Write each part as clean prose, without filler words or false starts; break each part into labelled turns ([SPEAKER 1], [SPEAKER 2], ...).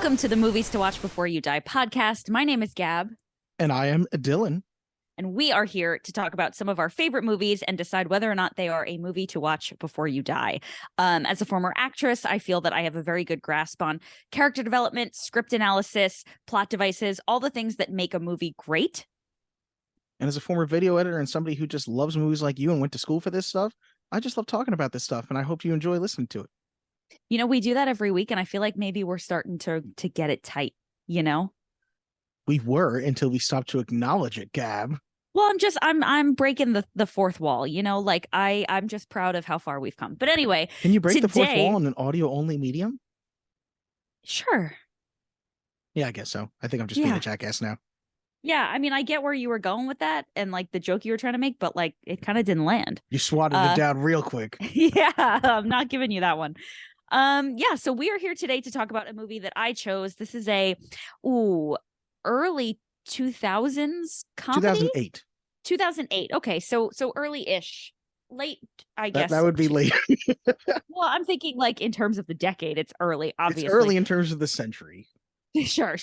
[SPEAKER 1] Welcome to the Movies to Watch Before You Die podcast. My name is Gab.
[SPEAKER 2] And I am Dylan.
[SPEAKER 1] And we are here to talk about some of our favorite movies and decide whether or not they are a movie to watch before you die. As a former actress, I feel that I have a very good grasp on character development, script analysis, plot devices, all the things that make a movie great.
[SPEAKER 2] And as a former video editor and somebody who just loves movies like you and went to school for this stuff, I just love talking about this stuff, and I hope you enjoy listening to it.
[SPEAKER 1] You know, we do that every week, and I feel like maybe we're starting to get it tight, you know?
[SPEAKER 2] We were until we stopped to acknowledge it, Gab.
[SPEAKER 1] Well, I'm breaking the fourth wall, you know, like I'm just proud of how far we've come. But anyway,
[SPEAKER 2] Can you break
[SPEAKER 1] today,
[SPEAKER 2] the fourth wall in an audio only medium?
[SPEAKER 1] Sure.
[SPEAKER 2] Yeah, I guess so. I think I'm just being a jackass now.
[SPEAKER 1] Yeah, I mean, I get where you were going with that and like the joke you were trying to make, but like it kind of didn't land.
[SPEAKER 2] You swatted it down real quick.
[SPEAKER 1] Yeah, I'm not giving you that one. So we are here today to talk about a movie that I chose. This is a early 2000s comedy. 2008. Okay, so early-ish. Late, I guess.
[SPEAKER 2] That would be late.
[SPEAKER 1] Well, I'm thinking like in terms of the decade, it's early, obviously.
[SPEAKER 2] It's early in terms of the century.
[SPEAKER 1] Sure.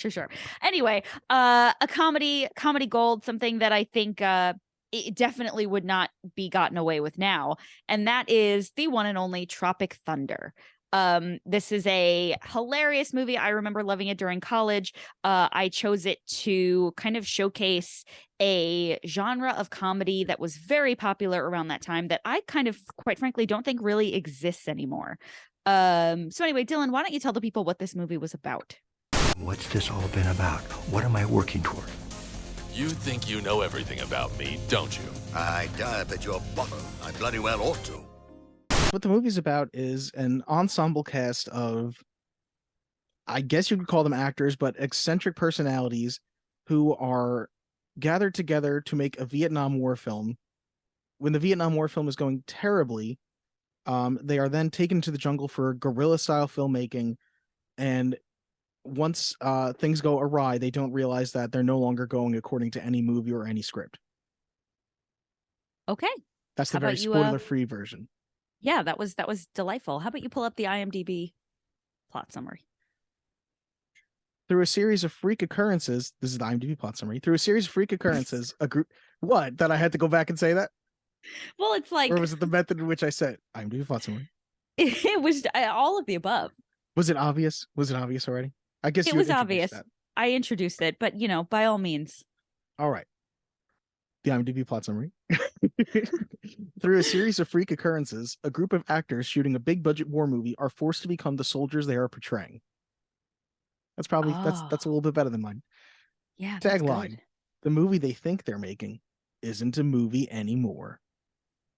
[SPEAKER 1] Anyway, a comedy gold, something that I think it definitely would not be gotten away with now, and that is the one and only Tropic Thunder. This is a hilarious movie. I remember loving it during college. I chose it to kind of showcase a genre of comedy that was very popular around that time that I kind of, quite frankly, don't think really exists anymore. So anyway, Dylan, why don't you tell the people what this movie was about?
[SPEAKER 3] What's this all been about? What am I working toward?
[SPEAKER 4] You think you know everything about me, don't you?
[SPEAKER 5] I dive at your bottom. I bloody well ought to.
[SPEAKER 2] What the movie's about is an ensemble cast of, I guess you could call them actors, but eccentric personalities who are gathered together to make a Vietnam War film. When the Vietnam War film is going terribly, they are then taken to the jungle for guerrilla-style filmmaking, and once things go awry, they don't realize that they're no longer going according to any movie or any script.
[SPEAKER 1] Okay.
[SPEAKER 2] That's the very spoiler-free version.
[SPEAKER 1] Yeah, that was delightful. How about you pull up the IMDb plot summary?
[SPEAKER 2] Through a series of freak occurrences, this is the IMDb plot summary. Through a series of freak occurrences, a group. What? That I had to go back and say that?
[SPEAKER 1] Well, it's like.
[SPEAKER 2] Or was it the method in which I said IMDb plot summary?
[SPEAKER 1] It was all of the above.
[SPEAKER 2] Was it obvious? Was it obvious already? I guess
[SPEAKER 1] it was obvious. I introduced it, but by all means.
[SPEAKER 2] All right. The IMDb plot summary. Through a series of freak occurrences, a group of actors shooting a big budget war movie are forced to become the soldiers they are portraying. That's probably that's a little bit better than mine.
[SPEAKER 1] Yeah.
[SPEAKER 2] Tagline: the movie they think they're making isn't a movie anymore.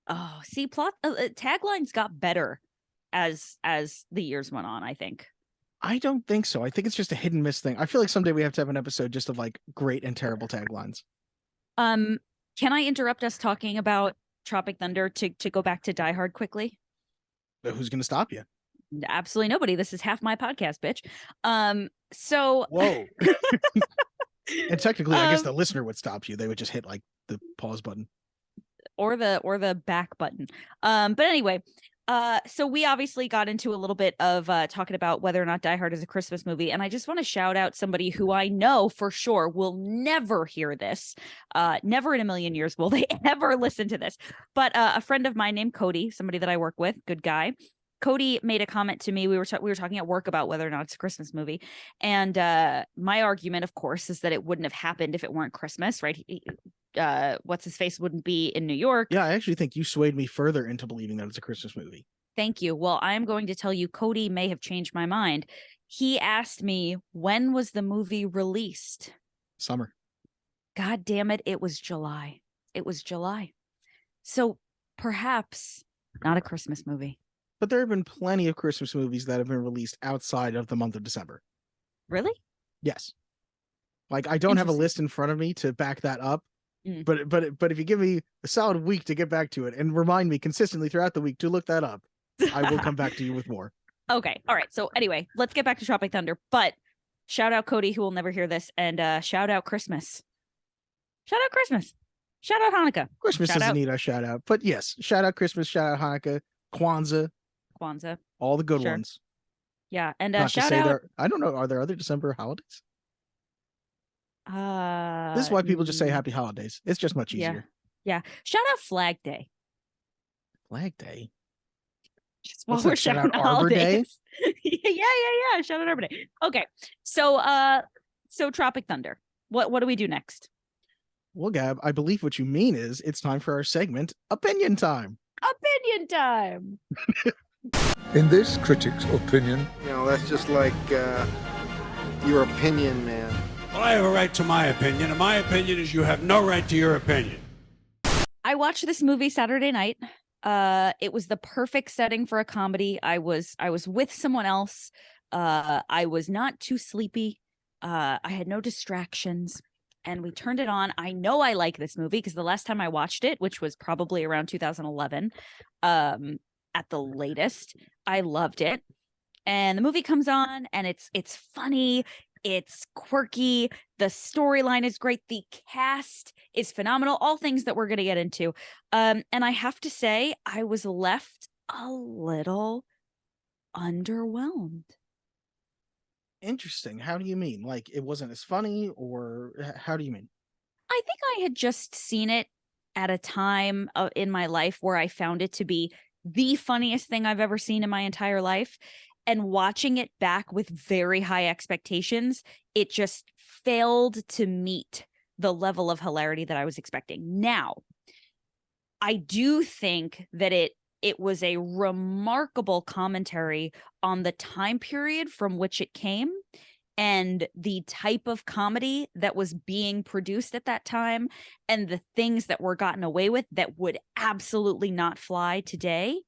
[SPEAKER 1] Oh, see, taglines got better as the years went on, I think.
[SPEAKER 2] I don't think so. I think it's just a hit and miss thing. I feel like someday we have to have an episode just of like great and terrible taglines.
[SPEAKER 1] Can I interrupt us talking about Tropic Thunder to go back to Die Hard quickly?
[SPEAKER 2] Who's going to stop you?
[SPEAKER 1] Absolutely nobody. This is half my podcast, bitch. So
[SPEAKER 2] whoa. And technically, I guess the listener would stop you. They would just hit like the pause button
[SPEAKER 1] or the back button. But anyway. So we obviously got into a little bit of talking about whether or not Die Hard is a Christmas movie, and I just want to shout out somebody who I know for sure will never hear this, never in a million years will they ever listen to this, but a friend of mine named Cody, somebody that I work with, good guy. Cody made a comment to me. We were talking at work about whether or not it's a Christmas movie, and my argument, of course, is that it wouldn't have happened if it weren't Christmas, right? What's his face wouldn't be in New York.
[SPEAKER 2] Yeah, I actually think you swayed me further into believing that it's a Christmas movie.
[SPEAKER 1] Thank you. Well, I'm going to tell you, Cody may have changed my mind. He asked me, when was the movie released?
[SPEAKER 2] Summer.
[SPEAKER 1] God damn it. It was July. So perhaps not a Christmas movie.
[SPEAKER 2] But there have been plenty of Christmas movies that have been released outside of the month of December.
[SPEAKER 1] Really?
[SPEAKER 2] Yes. Like, I don't have a list in front of me to back that up. But if you give me a solid week to get back to it and remind me consistently throughout the week to look that up, I will come back to you with more.
[SPEAKER 1] Okay. All right. So anyway, let's get back to Tropic Thunder. But shout out Cody, who will never hear this, and shout out Christmas. Shout out Christmas. Shout out Hanukkah.
[SPEAKER 2] Christmas doesn't need a shout out, but yes, shout out Christmas, shout out Hanukkah, Kwanzaa,
[SPEAKER 1] Kwanzaa,
[SPEAKER 2] all the good ones.
[SPEAKER 1] Yeah. And
[SPEAKER 2] Not to
[SPEAKER 1] shout
[SPEAKER 2] say
[SPEAKER 1] out.
[SPEAKER 2] there, I don't know, are there other December holidays? This is why people just say happy holidays. It's just much
[SPEAKER 1] Yeah.
[SPEAKER 2] easier.
[SPEAKER 1] Yeah. Shout out Flag Day.
[SPEAKER 2] Flag Day.
[SPEAKER 1] Just while
[SPEAKER 2] What's
[SPEAKER 1] we're
[SPEAKER 2] that? Shout
[SPEAKER 1] shouting
[SPEAKER 2] out Arbor Day?
[SPEAKER 1] holidays. Yeah. Shout out Arbor Day. Okay. So so Tropic Thunder. What do we do next?
[SPEAKER 2] Well, Gab, I believe what you mean is it's time for our segment, Opinion Time.
[SPEAKER 1] Opinion time.
[SPEAKER 6] In this critic's opinion,
[SPEAKER 7] You know, that's just like your opinion, man.
[SPEAKER 8] Well, I have a right to my opinion, and my opinion is you have no right to your opinion.
[SPEAKER 1] I watched this movie Saturday night. It was the perfect setting for a comedy. I was with someone else. I was not too sleepy. I had no distractions, and we turned it on. I know I like this movie because the last time I watched it, which was probably around 2011, at the latest, I loved it. And the movie comes on, and it's funny. It's quirky. The storyline is great. The cast is phenomenal. All things that we're going to get into. And I have to say, I was left a little underwhelmed.
[SPEAKER 2] Interesting. How do you mean? Like it wasn't as funny, or how do you mean?
[SPEAKER 1] I think I had just seen it at a time in my life where I found it to be the funniest thing I've ever seen in my entire life. And watching it back with very high expectations, it just failed to meet the level of hilarity that I was expecting. Now, I do think that it was a remarkable commentary on the time period from which it came and the type of comedy that was being produced at that time and the things that were gotten away with that would absolutely not fly today.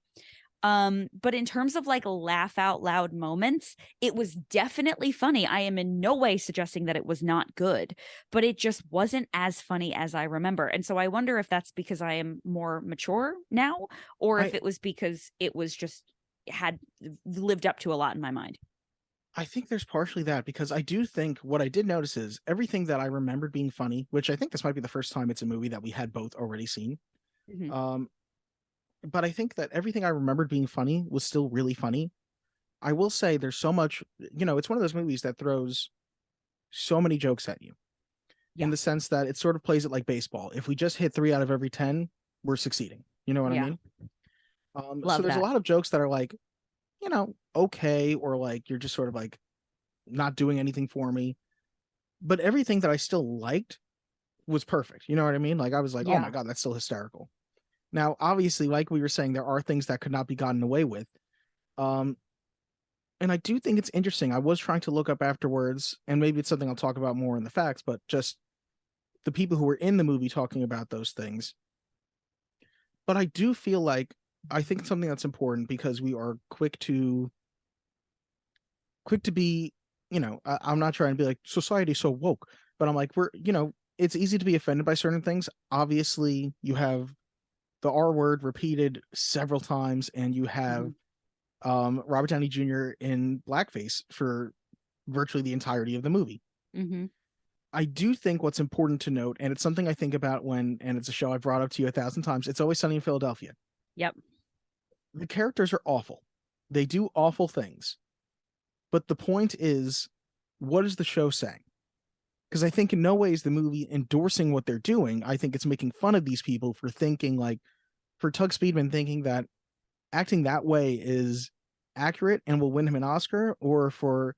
[SPEAKER 1] But in terms of like laugh out loud moments, it was definitely funny. I am in no way suggesting that it was not good, but it just wasn't as funny as I remember. And so I wonder if that's because I am more mature now, or if it was because it was just had lived up to a lot in my mind.
[SPEAKER 2] I think there's partially that, because I do think what I did notice is everything that I remembered being funny, which I think this might be the first time it's a movie that we had both already seen.
[SPEAKER 1] Mhm.
[SPEAKER 2] But I think that everything I remembered being funny was still really funny. I will say there's so much, it's one of those movies that throws so many jokes at you in the sense that it sort of plays it like baseball. If we just hit 3 out of every 10, we're succeeding. You know what I mean? So there's a lot of jokes that are like, okay, or like you're just sort of like not doing anything for me. But everything that I still liked was perfect. You know what I mean? Like I was like, oh my God, that's still hysterical. Now, obviously, like we were saying, there are things that could not be gotten away with. And I do think it's interesting. I was trying to look up afterwards, and maybe it's something I'll talk about more in the facts, but just the people who were in the movie talking about those things. But I do feel like I think it's something that's important because we are quick to be, I'm not trying to be like society's so woke, but I'm like, it's easy to be offended by certain things. Obviously, you have the R word repeated several times, and you have Robert Downey Jr. in blackface for virtually the entirety of the movie. I do think what's important to note, and it's something I think about and it's a show I've brought up to you 1,000 times, It's Always Sunny in Philadelphia.
[SPEAKER 1] Yep.
[SPEAKER 2] The characters are awful. They do awful things. But the point is, what is the show saying? Because I think in no way is the movie endorsing what they're doing. I think it's making fun of these people for thinking for Tug Speedman thinking that acting that way is accurate and will win him an Oscar, or for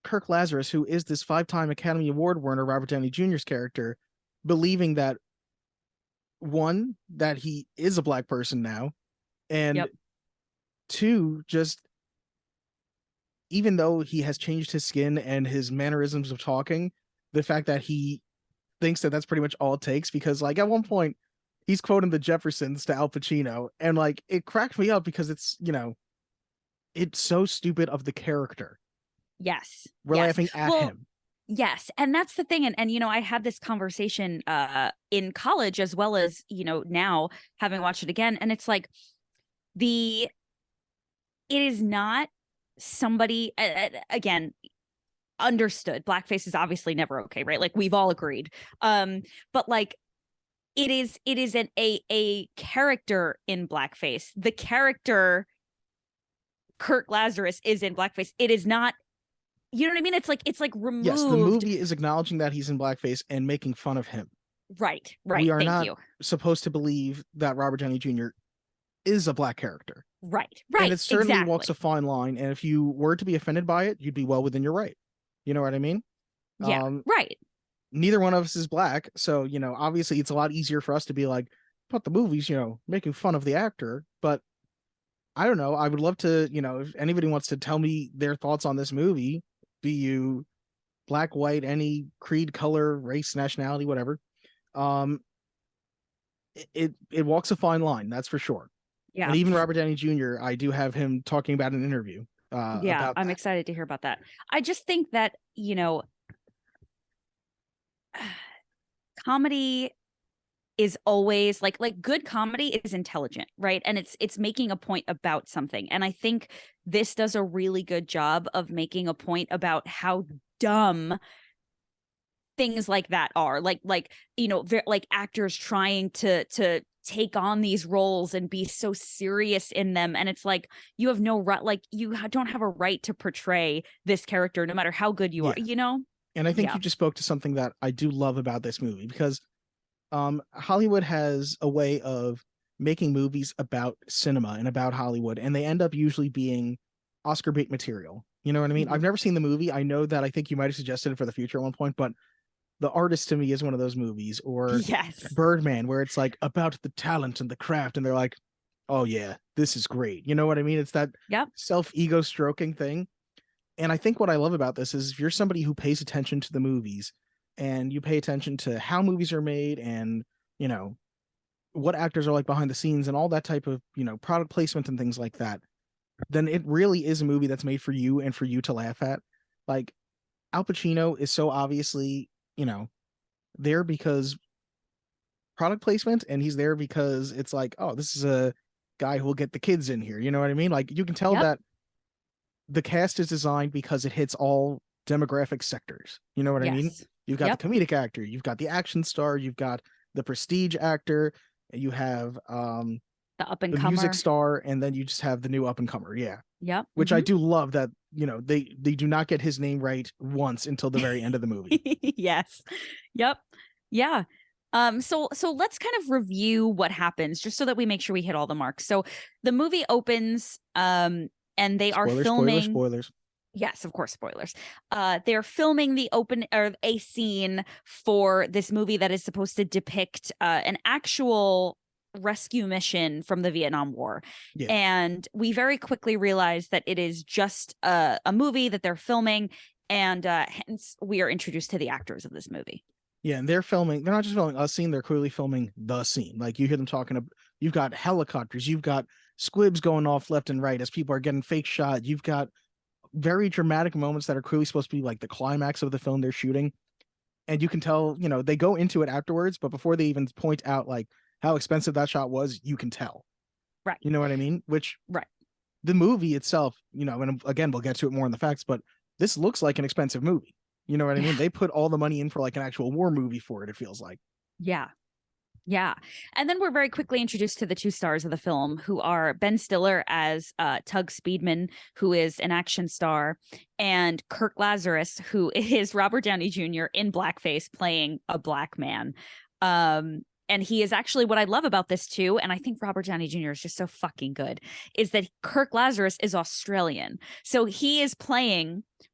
[SPEAKER 2] Kirk Lazarus, who is this 5-time Academy Award winner, Robert Downey Jr.'s character, believing that, one, that he is a black person now, and two, just even though he has changed his skin and his mannerisms of talking, the fact that he thinks that that's pretty much all it takes, because like at one point he's quoting the Jeffersons to Al Pacino, and like it cracked me up because it's it's so stupid of the character.
[SPEAKER 1] Yes.
[SPEAKER 2] We're laughing at him.
[SPEAKER 1] Yes. And that's the thing. And I had this conversation in college as well as, now having watched it again. And it's like it is not somebody, again, understood. Blackface is obviously never okay, right? Like we've all agreed. But like it is a character in blackface. The character Kirk Lazarus is in blackface. It is not, you know what I mean? It's like removed.
[SPEAKER 2] Yes, the movie is acknowledging that he's in blackface and making fun of him.
[SPEAKER 1] Right.
[SPEAKER 2] We are
[SPEAKER 1] Thank
[SPEAKER 2] not
[SPEAKER 1] you.
[SPEAKER 2] supposed to believe that Robert Downey Jr. is a black character.
[SPEAKER 1] Right.
[SPEAKER 2] And it certainly
[SPEAKER 1] exactly.
[SPEAKER 2] walks a fine line. And if you were to be offended by it, you'd be well within your right. You know what I mean?
[SPEAKER 1] Yeah. Right.
[SPEAKER 2] Neither one of us is black. So, obviously it's a lot easier for us to be like, but the movie's, making fun of the actor. But I don't know. I would love to, if anybody wants to tell me their thoughts on this movie, be you black, white, any creed, color, race, nationality, whatever. It walks a fine line, that's for sure.
[SPEAKER 1] Yeah.
[SPEAKER 2] And even Robert Downey Jr., I do have him talking about an interview.
[SPEAKER 1] Yeah, I'm excited to hear about that. I just think that, comedy is always like good comedy is intelligent, right? And it's making a point about something. And I think this does a really good job of making a point about how dumb things like that are. Like actors trying to take on these roles and be so serious in them, and it's like you have no right, like you don't have a right to portray this character no matter how good you are,
[SPEAKER 2] And I think you just spoke to something that I do love about this movie, because Hollywood has a way of making movies about cinema and about Hollywood, and they end up usually being Oscar bait material. You know what I mean? I've never seen the movie. I know that I think you might have suggested it for the future at one point, but The Artist to me is one of those movies, or Birdman, where it's like about the talent and the craft, and they're like, oh yeah, this is great. You know what I mean? It's that self-ego stroking thing. And I think what I love about this is if you're somebody who pays attention to the movies and you pay attention to how movies are made and, what actors are like behind the scenes and all that type of, product placement and things like that, then it really is a movie that's made for you and for you to laugh at. Like, Al Pacino is so obviously, there because product placement, and he's there because it's like, oh, this is a guy who will get the kids in here. You know what I mean? Like, you can tell that the cast is designed because it hits all demographic sectors. You know what I mean? You've got the comedic actor, you've got the action star, you've got the prestige actor, you have the
[SPEAKER 1] up and
[SPEAKER 2] the
[SPEAKER 1] comer
[SPEAKER 2] music star, and then you just have the new up and comer.
[SPEAKER 1] Yep.
[SPEAKER 2] Which I do love that, they do not get his name right once until the very end of the movie.
[SPEAKER 1] Yes. Yep. Yeah. So let's kind of review what happens just so that we make sure we hit all the marks. So the movie opens and they are filming
[SPEAKER 2] spoilers.
[SPEAKER 1] Yes, of course, spoilers. They're filming the a scene for this movie that is supposed to depict an actual rescue mission from the Vietnam War. And we very quickly realize that it is just a movie that they're filming, and hence we are introduced to the actors of this movie.
[SPEAKER 2] Yeah, and they're not just filming a scene, they're clearly filming the scene. Like, you hear them talking about, you've got helicopters, you've got squibs going off left and right as people are getting fake shot, you've got very dramatic moments that are clearly supposed to be like the climax of the film they're shooting. And you can tell, they go into it afterwards, but before they even point out like how expensive that shot was, you can tell.
[SPEAKER 1] Right.
[SPEAKER 2] You know what I mean? Which, the movie itself, and again, we'll get to it more in the facts, but this looks like an expensive movie. You know what I mean? They put all the money in for like an actual war movie for it feels like.
[SPEAKER 1] Yeah. Yeah. And then we're very quickly introduced to the two stars of the film, who are Ben Stiller as Tug Speedman, who is an action star, and Kirk Lazarus, who is Robert Downey Jr. in blackface playing a black man. And he is actually, what I love about this too, and I think Robert Downey Jr. is just so fucking good, is that Kirk Lazarus is Australian. So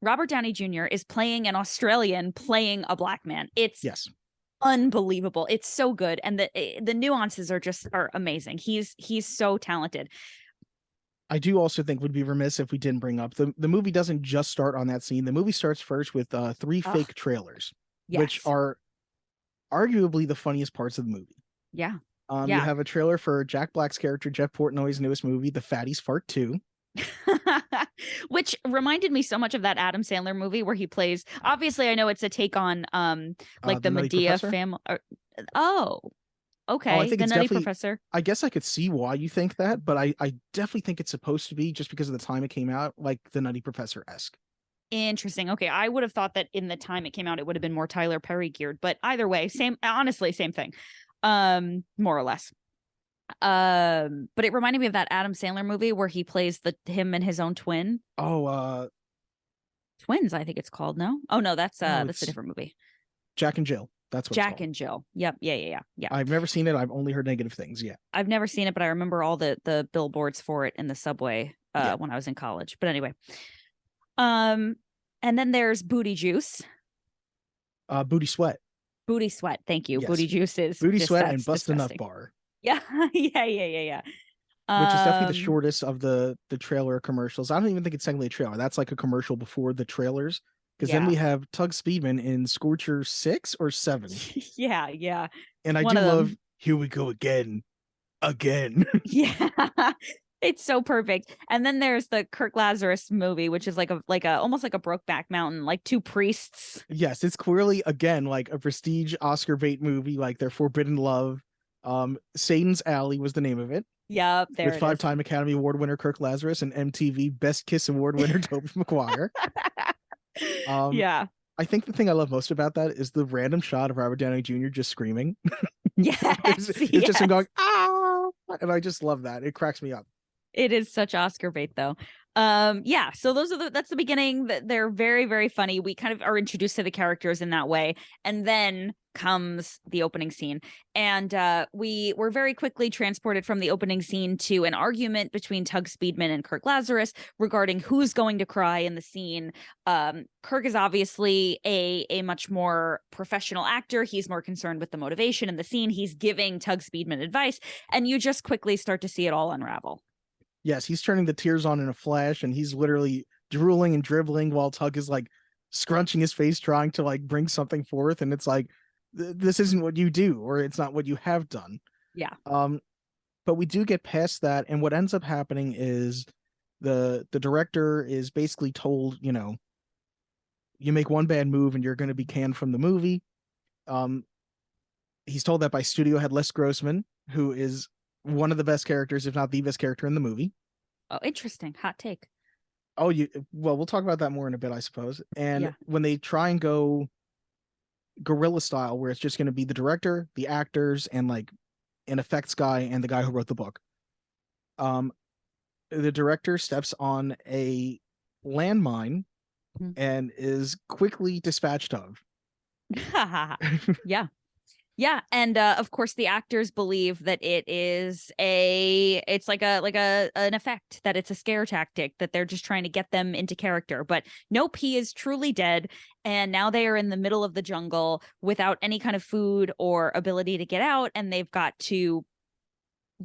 [SPEAKER 1] Robert Downey Jr. is playing an Australian playing a black man. It's unbelievable. It's so good. And the nuances are amazing. He's so talented.
[SPEAKER 2] I do also think would be remiss if we didn't bring up the movie doesn't just start on that scene. The movie starts first with 3 fake trailers, which are arguably the funniest parts of the movie.
[SPEAKER 1] Yeah.
[SPEAKER 2] You have a trailer for Jack Black's character, Jeff Portnoy's newest movie, The Fatties Fart 2.
[SPEAKER 1] Which reminded me so much of that Adam Sandler movie where he plays, obviously I know it's a take on like the Medea family. Okay.
[SPEAKER 2] I think
[SPEAKER 1] the Nutty Professor.
[SPEAKER 2] I guess I could see why you think that, but I definitely think it's supposed to be, just because of the time it came out, like the Nutty Professor-esque.
[SPEAKER 1] Interesting. Okay. I would have thought that in the time it came out, it would have been more Tyler Perry geared, but either way, honestly, same thing. More or less. But it reminded me of that Adam Sandler movie where he plays him and his own twin.
[SPEAKER 2] Oh,
[SPEAKER 1] Twins, I think it's called. No, oh no, that's
[SPEAKER 2] No,
[SPEAKER 1] that's a
[SPEAKER 2] it's
[SPEAKER 1] different movie.
[SPEAKER 2] Jack and Jill. That's what it's
[SPEAKER 1] Jack
[SPEAKER 2] called.
[SPEAKER 1] and Jill. Yep. Yeah.
[SPEAKER 2] I've never seen it. I've only heard negative things. Yeah.
[SPEAKER 1] I've never seen it, but I remember all the billboards for it in the subway
[SPEAKER 2] Yeah.
[SPEAKER 1] when I was in college. But anyway, and then there's Booty Juice.
[SPEAKER 2] Booty Sweat.
[SPEAKER 1] Booty Sweat. Thank you.
[SPEAKER 2] Yes.
[SPEAKER 1] Booty Juice is
[SPEAKER 2] Booty
[SPEAKER 1] just,
[SPEAKER 2] Sweat
[SPEAKER 1] that's
[SPEAKER 2] and Bust a Nut
[SPEAKER 1] disgusting.
[SPEAKER 2] Bar.
[SPEAKER 1] Yeah. Yeah.
[SPEAKER 2] Which is definitely the shortest of the trailer commercials. I don't even think it's technically a trailer. That's like a commercial before the trailers. Because then
[SPEAKER 1] Yeah.
[SPEAKER 2] we have Tug Speedman in Scorcher 6 or 7.
[SPEAKER 1] Yeah.
[SPEAKER 2] And I
[SPEAKER 1] One
[SPEAKER 2] do
[SPEAKER 1] of
[SPEAKER 2] love
[SPEAKER 1] them.
[SPEAKER 2] Here We Go Again. Again.
[SPEAKER 1] Yeah. It's so perfect. And then there's the Kirk Lazarus movie, which is like a almost like a Brokeback Mountain, like two priests.
[SPEAKER 2] Yes, it's clearly again like a prestige Oscar bait movie, like their Forbidden Love. Satan's Alley was the name of it.
[SPEAKER 1] Yep, there
[SPEAKER 2] with
[SPEAKER 1] it is.
[SPEAKER 2] 5-time Academy Award winner Kirk Lazarus and MTV Best Kiss Award winner Tobey Maguire.
[SPEAKER 1] Yeah.
[SPEAKER 2] I think the thing I love most about that is the random shot of Robert Downey Jr. just screaming.
[SPEAKER 1] Yes.
[SPEAKER 2] It's just him going, ah, and I just love that. It cracks me up.
[SPEAKER 1] It is such Oscar bait though. Yeah, so that's the beginning. They're very, very funny. We kind of are introduced to the characters in that way. And then comes the opening scene. And we were very quickly transported from the opening scene to an argument between Tug Speedman and Kirk Lazarus regarding who's going to cry in the scene. Kirk is obviously a much more professional actor. He's more concerned with the motivation in the scene. He's giving Tug Speedman advice, and you just quickly start to see it all unravel.
[SPEAKER 2] Yes, he's turning the tears on in a flash, and he's literally drooling and dribbling while Tug is like scrunching his face, trying to like bring something forth. And it's like, this isn't what you do, or it's not what you have done.
[SPEAKER 1] Yeah.
[SPEAKER 2] But we do get past that, and what ends up happening is the director is basically told, you know, you make one bad move and you're going to be canned from the movie. He's told that by studio head Les Grossman, who is one of the best characters, if not the best character in the movie.
[SPEAKER 1] Oh, interesting. Hot take.
[SPEAKER 2] Oh, we'll talk about that more in a bit, I suppose. And
[SPEAKER 1] Yeah.
[SPEAKER 2] when they try and go guerrilla style, where it's just going to be the director, the actors, and like an effects guy and the guy who wrote the book, the director steps on a landmine and is quickly dispatched of.
[SPEAKER 1] Yeah, and of course the actors believe that it's like an effect, that it's a scare tactic, that they're just trying to get them into character. But nope, he is truly dead, and now they are in the middle of the jungle without any kind of food or ability to get out, and they've got to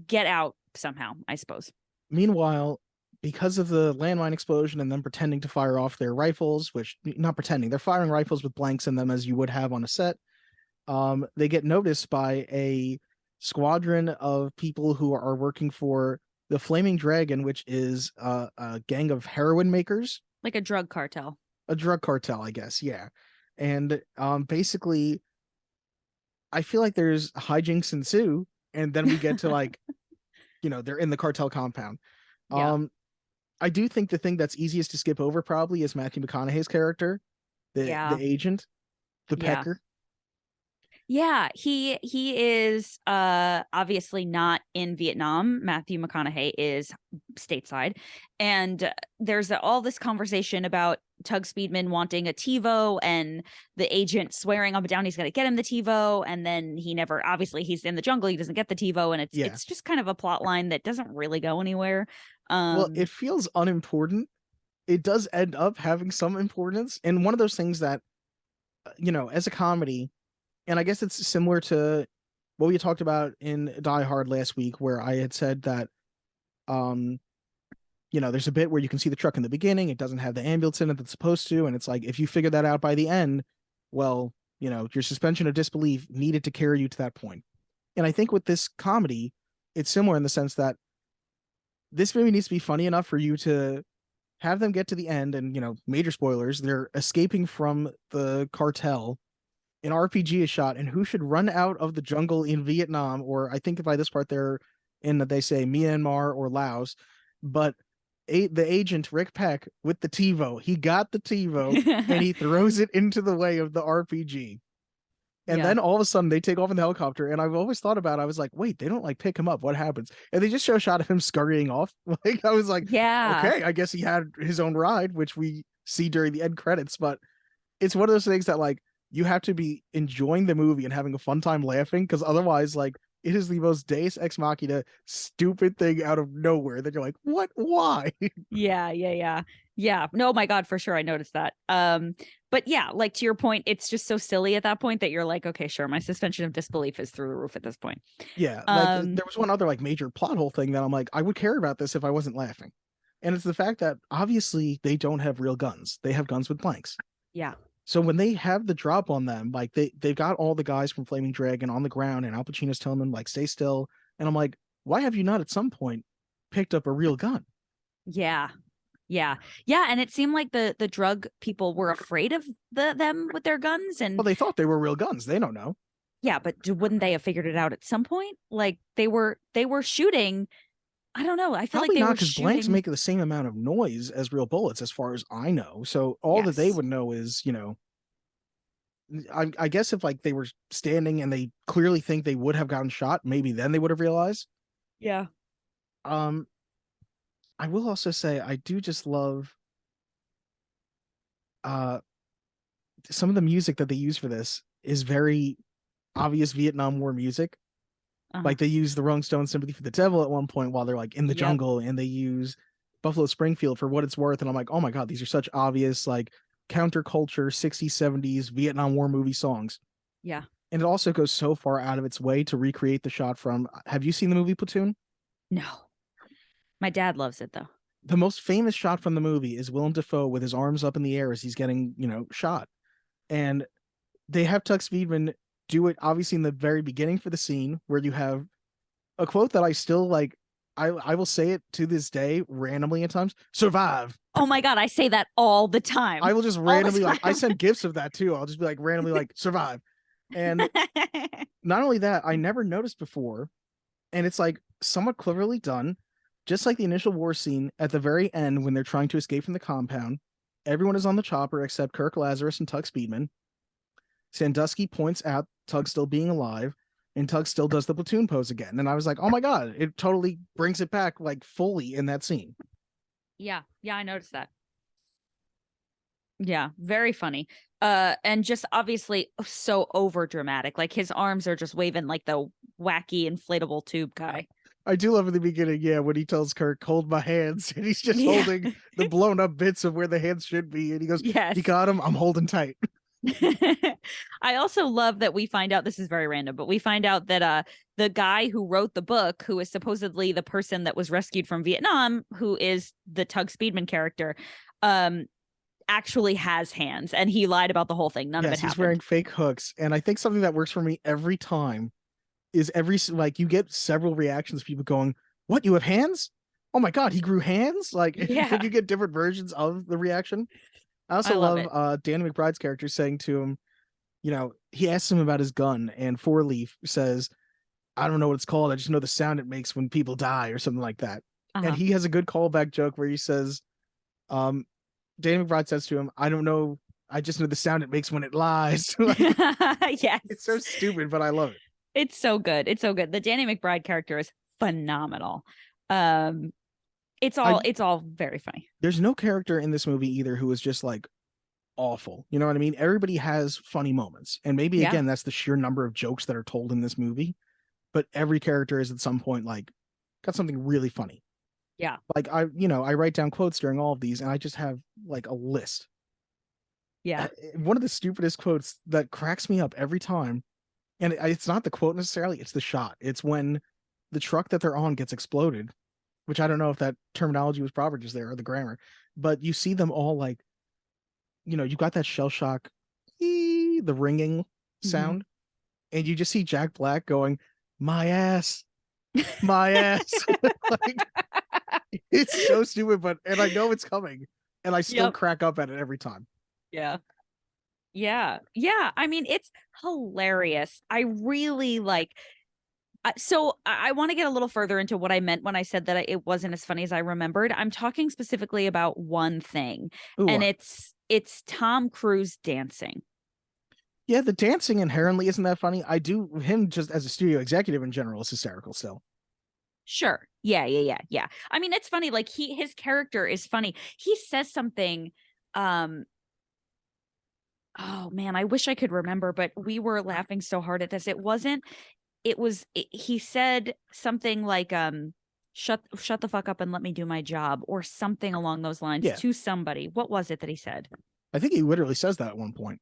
[SPEAKER 1] get out somehow, I suppose. Meanwhile,
[SPEAKER 2] Because of the landmine explosion and them pretending to fire off their rifles, which not pretending, they're firing rifles with blanks in them as you would have on a set. They get noticed by a squadron of people who are working for the Flaming Dragon, which is a gang of heroin makers.
[SPEAKER 1] Like a drug cartel.
[SPEAKER 2] A drug cartel, I guess, yeah. And basically, I feel like there's hijinks ensue, and then we get to like, you know, they're in the cartel compound.
[SPEAKER 1] Yeah.
[SPEAKER 2] I do think the thing that's easiest to skip over probably is Matthew McConaughey's character, the agent, the pecker.
[SPEAKER 1] Yeah, he is obviously not in Vietnam. Matthew McConaughey is stateside, and there's all this conversation about Tug Speedman wanting a TiVo and the agent swearing up and down he's going to get him the TiVo, and then he never, obviously he's in the jungle, he doesn't get the TiVo, and it's just kind of a plot line that doesn't really go anywhere.
[SPEAKER 2] Well, it feels unimportant. It does end up having some importance, and one of those things that, you know, as a comedy. And I guess it's similar to what we talked about in Die Hard last week, where I had said that, you know, there's a bit where you can see the truck in the beginning. It doesn't have the ambulance in it that's supposed to. And it's like, if you figure that out by the end, well, you know, your suspension of disbelief needed to carry you to that point. And I think with this comedy, it's similar in the sense that this movie needs to be funny enough for you to have them get to the end. And, you know, major spoilers, they're escaping from the cartel. An RPG is shot, and who should run out of the jungle in Vietnam, or I think by this part they're in, they say Myanmar or Laos, but the agent Rick Peck with the TiVo, he got the TiVo and he throws it into the way of the RPG. And
[SPEAKER 1] Yeah.
[SPEAKER 2] then all of a sudden they take off in the helicopter. And I've always thought about it. I was like, wait, they don't like pick him up. What happens? And they just show a shot of him scurrying off. Like, I was like,
[SPEAKER 1] Yeah.
[SPEAKER 2] okay, I guess he had his own ride, which we see during the end credits. But it's one of those things that like you have to be enjoying the movie and having a fun time laughing, because otherwise, like, it is the most Deus Ex Machina stupid thing out of nowhere that you're like, what? Why?
[SPEAKER 1] Yeah. No, my God, for sure. I noticed that. But yeah, like to your point, it's just so silly at that point that you're like, okay, sure. My suspension of disbelief is through the roof at this point.
[SPEAKER 2] Yeah. Like there was one other like major plot hole thing that I'm like, I would care about this if I wasn't laughing. And it's the fact that obviously they don't have real guns. They have guns with blanks.
[SPEAKER 1] Yeah.
[SPEAKER 2] So when they have the drop on them, like they've got all the guys from Flaming Dragon on the ground, and Al Pacino's telling them like, stay still. And I'm like, why have you not at some point picked up a real gun?
[SPEAKER 1] Yeah. And it seemed like the drug people were afraid of them with their guns. And
[SPEAKER 2] Well, they thought they were real guns. They don't know.
[SPEAKER 1] yeah, but wouldn't they have figured it out at some point? Like they were shooting. I don't know. I feel
[SPEAKER 2] Probably
[SPEAKER 1] like they
[SPEAKER 2] not,
[SPEAKER 1] were
[SPEAKER 2] because blanks
[SPEAKER 1] shooting.
[SPEAKER 2] make the same amount of noise as real bullets, as far as I know. So all that they
[SPEAKER 1] Yes.
[SPEAKER 2] would know is, I guess if like they were standing and they clearly think they would have gotten shot, maybe then they would have realized.
[SPEAKER 1] Yeah.
[SPEAKER 2] I will also say I do just love some of the music that they use for this is very obvious Vietnam War music.
[SPEAKER 1] Uh-huh.
[SPEAKER 2] Like they use the Rolling Stones Sympathy for the Devil at one point while they're like in the
[SPEAKER 1] Yep.
[SPEAKER 2] jungle, and they use Buffalo Springfield for What It's Worth. And I'm like, oh my God, these are such obvious like counterculture 60s, 70s Vietnam War movie songs.
[SPEAKER 1] Yeah.
[SPEAKER 2] And it also goes so far out of its way to recreate the shot from, have you seen the movie Platoon?
[SPEAKER 1] No. My dad loves it though.
[SPEAKER 2] The most famous shot from the movie is Willem Dafoe with his arms up in the air as he's getting, shot. And they have Tux Speedman do it obviously in the very beginning for the scene, where you have a quote that I still like. I will say it to this day randomly at times. Survive.
[SPEAKER 1] Oh my God, I say that all the time.
[SPEAKER 2] I will just
[SPEAKER 1] the
[SPEAKER 2] randomly like, I
[SPEAKER 1] time.
[SPEAKER 2] send gifs of that too. I'll just be like randomly like survive. And not only that, I never noticed before, and it's like somewhat cleverly done. Just like the initial war scene at the very end when they're trying to escape from the compound, everyone is on the chopper except Kirk Lazarus and Tug Speedman. Sandusky points out Tug still being alive, and Tug still does the platoon pose again. And I was like, oh my God, it totally brings it back like fully in that scene.
[SPEAKER 1] Yeah, I noticed that. Yeah, very funny. And just obviously so over dramatic. Like his arms are just waving like the wacky inflatable tube guy.
[SPEAKER 2] I do love in the beginning, yeah, when he tells Kirk, hold my hands, and he's just
[SPEAKER 1] Yeah.
[SPEAKER 2] holding the blown up bits of where the hands should be. And he goes,
[SPEAKER 1] Yes.
[SPEAKER 2] you got him, I'm holding tight.
[SPEAKER 1] I also love that we find out, this is very random, but we find out that the guy who wrote the book, who is supposedly the person that was rescued from Vietnam, who is the Tug Speedman character, actually has hands, and he lied about the whole thing. None of it happened.
[SPEAKER 2] He's wearing fake hooks. And I think something that works for me every time is you get several reactions of people going, what, you have hands? Oh my God, he grew hands? Like,
[SPEAKER 1] Yeah.
[SPEAKER 2] you get different versions of the reaction. I also love Danny McBride's character saying to him, he asks him about his gun, and Four Leaf says, I don't know what it's called. I just know the sound it makes when people die, or something like that.
[SPEAKER 1] Uh-huh.
[SPEAKER 2] And he has a good callback joke where he says, Danny McBride says to him, I don't know. I just know the sound it makes when it lies. Like,
[SPEAKER 1] Yes.
[SPEAKER 2] it's so stupid, but I love it.
[SPEAKER 1] It's so good. It's so good. The Danny McBride character is phenomenal. It's all very funny.
[SPEAKER 2] There's no character in this movie either who is just like awful. You know what I mean? Everybody has funny moments. And maybe again, that's the sheer number of jokes that are told in this movie. But every character is at some point like got something really funny.
[SPEAKER 1] Yeah.
[SPEAKER 2] Like I write down quotes during all of these, and I just have like a list.
[SPEAKER 1] Yeah.
[SPEAKER 2] One of the stupidest quotes that cracks me up every time, and it's not the quote necessarily, it's the shot. It's when the truck that they're on gets exploded, which I don't know if that terminology was proper just there or the grammar, but you see them all like, you've got that shell shock, the ringing sound, and you just see Jack Black going, my ass, my ass. Like, it's so stupid, and I know it's coming, and I still crack up at it every time.
[SPEAKER 1] Yeah. I mean, it's hilarious. I really like. So I want to get a little further into what I meant when I said that it wasn't as funny as I remembered. I'm talking specifically about one thing, and it's Tom Cruise dancing.
[SPEAKER 2] Yeah, the dancing inherently isn't that funny. Him just as a studio executive in general is hysterical still.
[SPEAKER 1] Sure. Yeah. I mean, it's funny. Like his character is funny. He says something. Oh man, I wish I could remember, but we were laughing so hard at this. He said something like, shut the fuck up and let me do my job, or something along those lines to somebody. What was it that he said?
[SPEAKER 2] I think he literally says that at one point.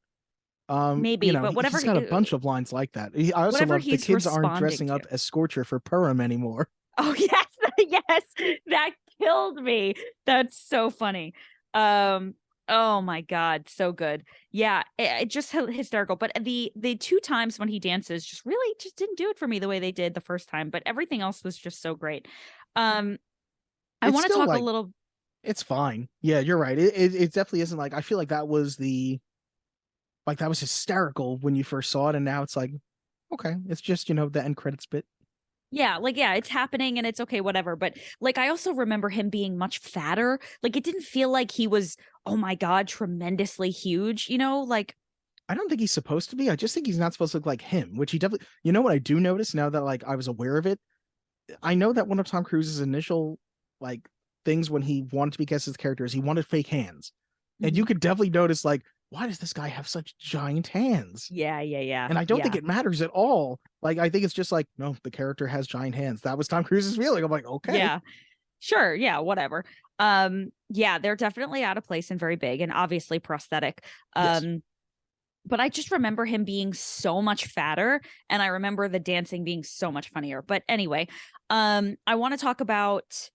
[SPEAKER 1] Maybe, but whatever.
[SPEAKER 2] He's got a bunch of lines like that. I also love the kids aren't dressing up as Scorcher for Purim anymore.
[SPEAKER 1] Oh yes, yes, that killed me. That's so funny. Oh my God, so good. Yeah, it just hysterical. But the 2 times when he dances just really just didn't do it for me the way they did the first time. But everything else was just so great. I want to talk a little.
[SPEAKER 2] It's fine. Yeah, you're right. It definitely isn't like, I feel like that was hysterical when you first saw it, and now it's like, okay, it's just, the end credits bit.
[SPEAKER 1] Yeah, it's happening and it's okay, whatever. But I also remember him being much fatter. It didn't feel like he was, oh my God, tremendously huge, I
[SPEAKER 2] don't think he's supposed to be. I just think he's not supposed to look like him, which he definitely, what I do notice now that I was aware of it, I know that one of Tom Cruise's initial things when he wanted to be cast as characters, he wanted fake hands. Mm-hmm. And you could definitely notice why does this guy have such giant hands?
[SPEAKER 1] Yeah.
[SPEAKER 2] And I don't think it matters at all. I think it's just no, the character has giant hands. That was Tom Cruise's feeling. I'm like, okay.
[SPEAKER 1] Yeah, sure. Yeah, whatever. Yeah, they're definitely out of place and very big and obviously prosthetic. Yes. But I just remember him being so much fatter, and I remember the dancing being so much funnier. But anyway, I want to talk about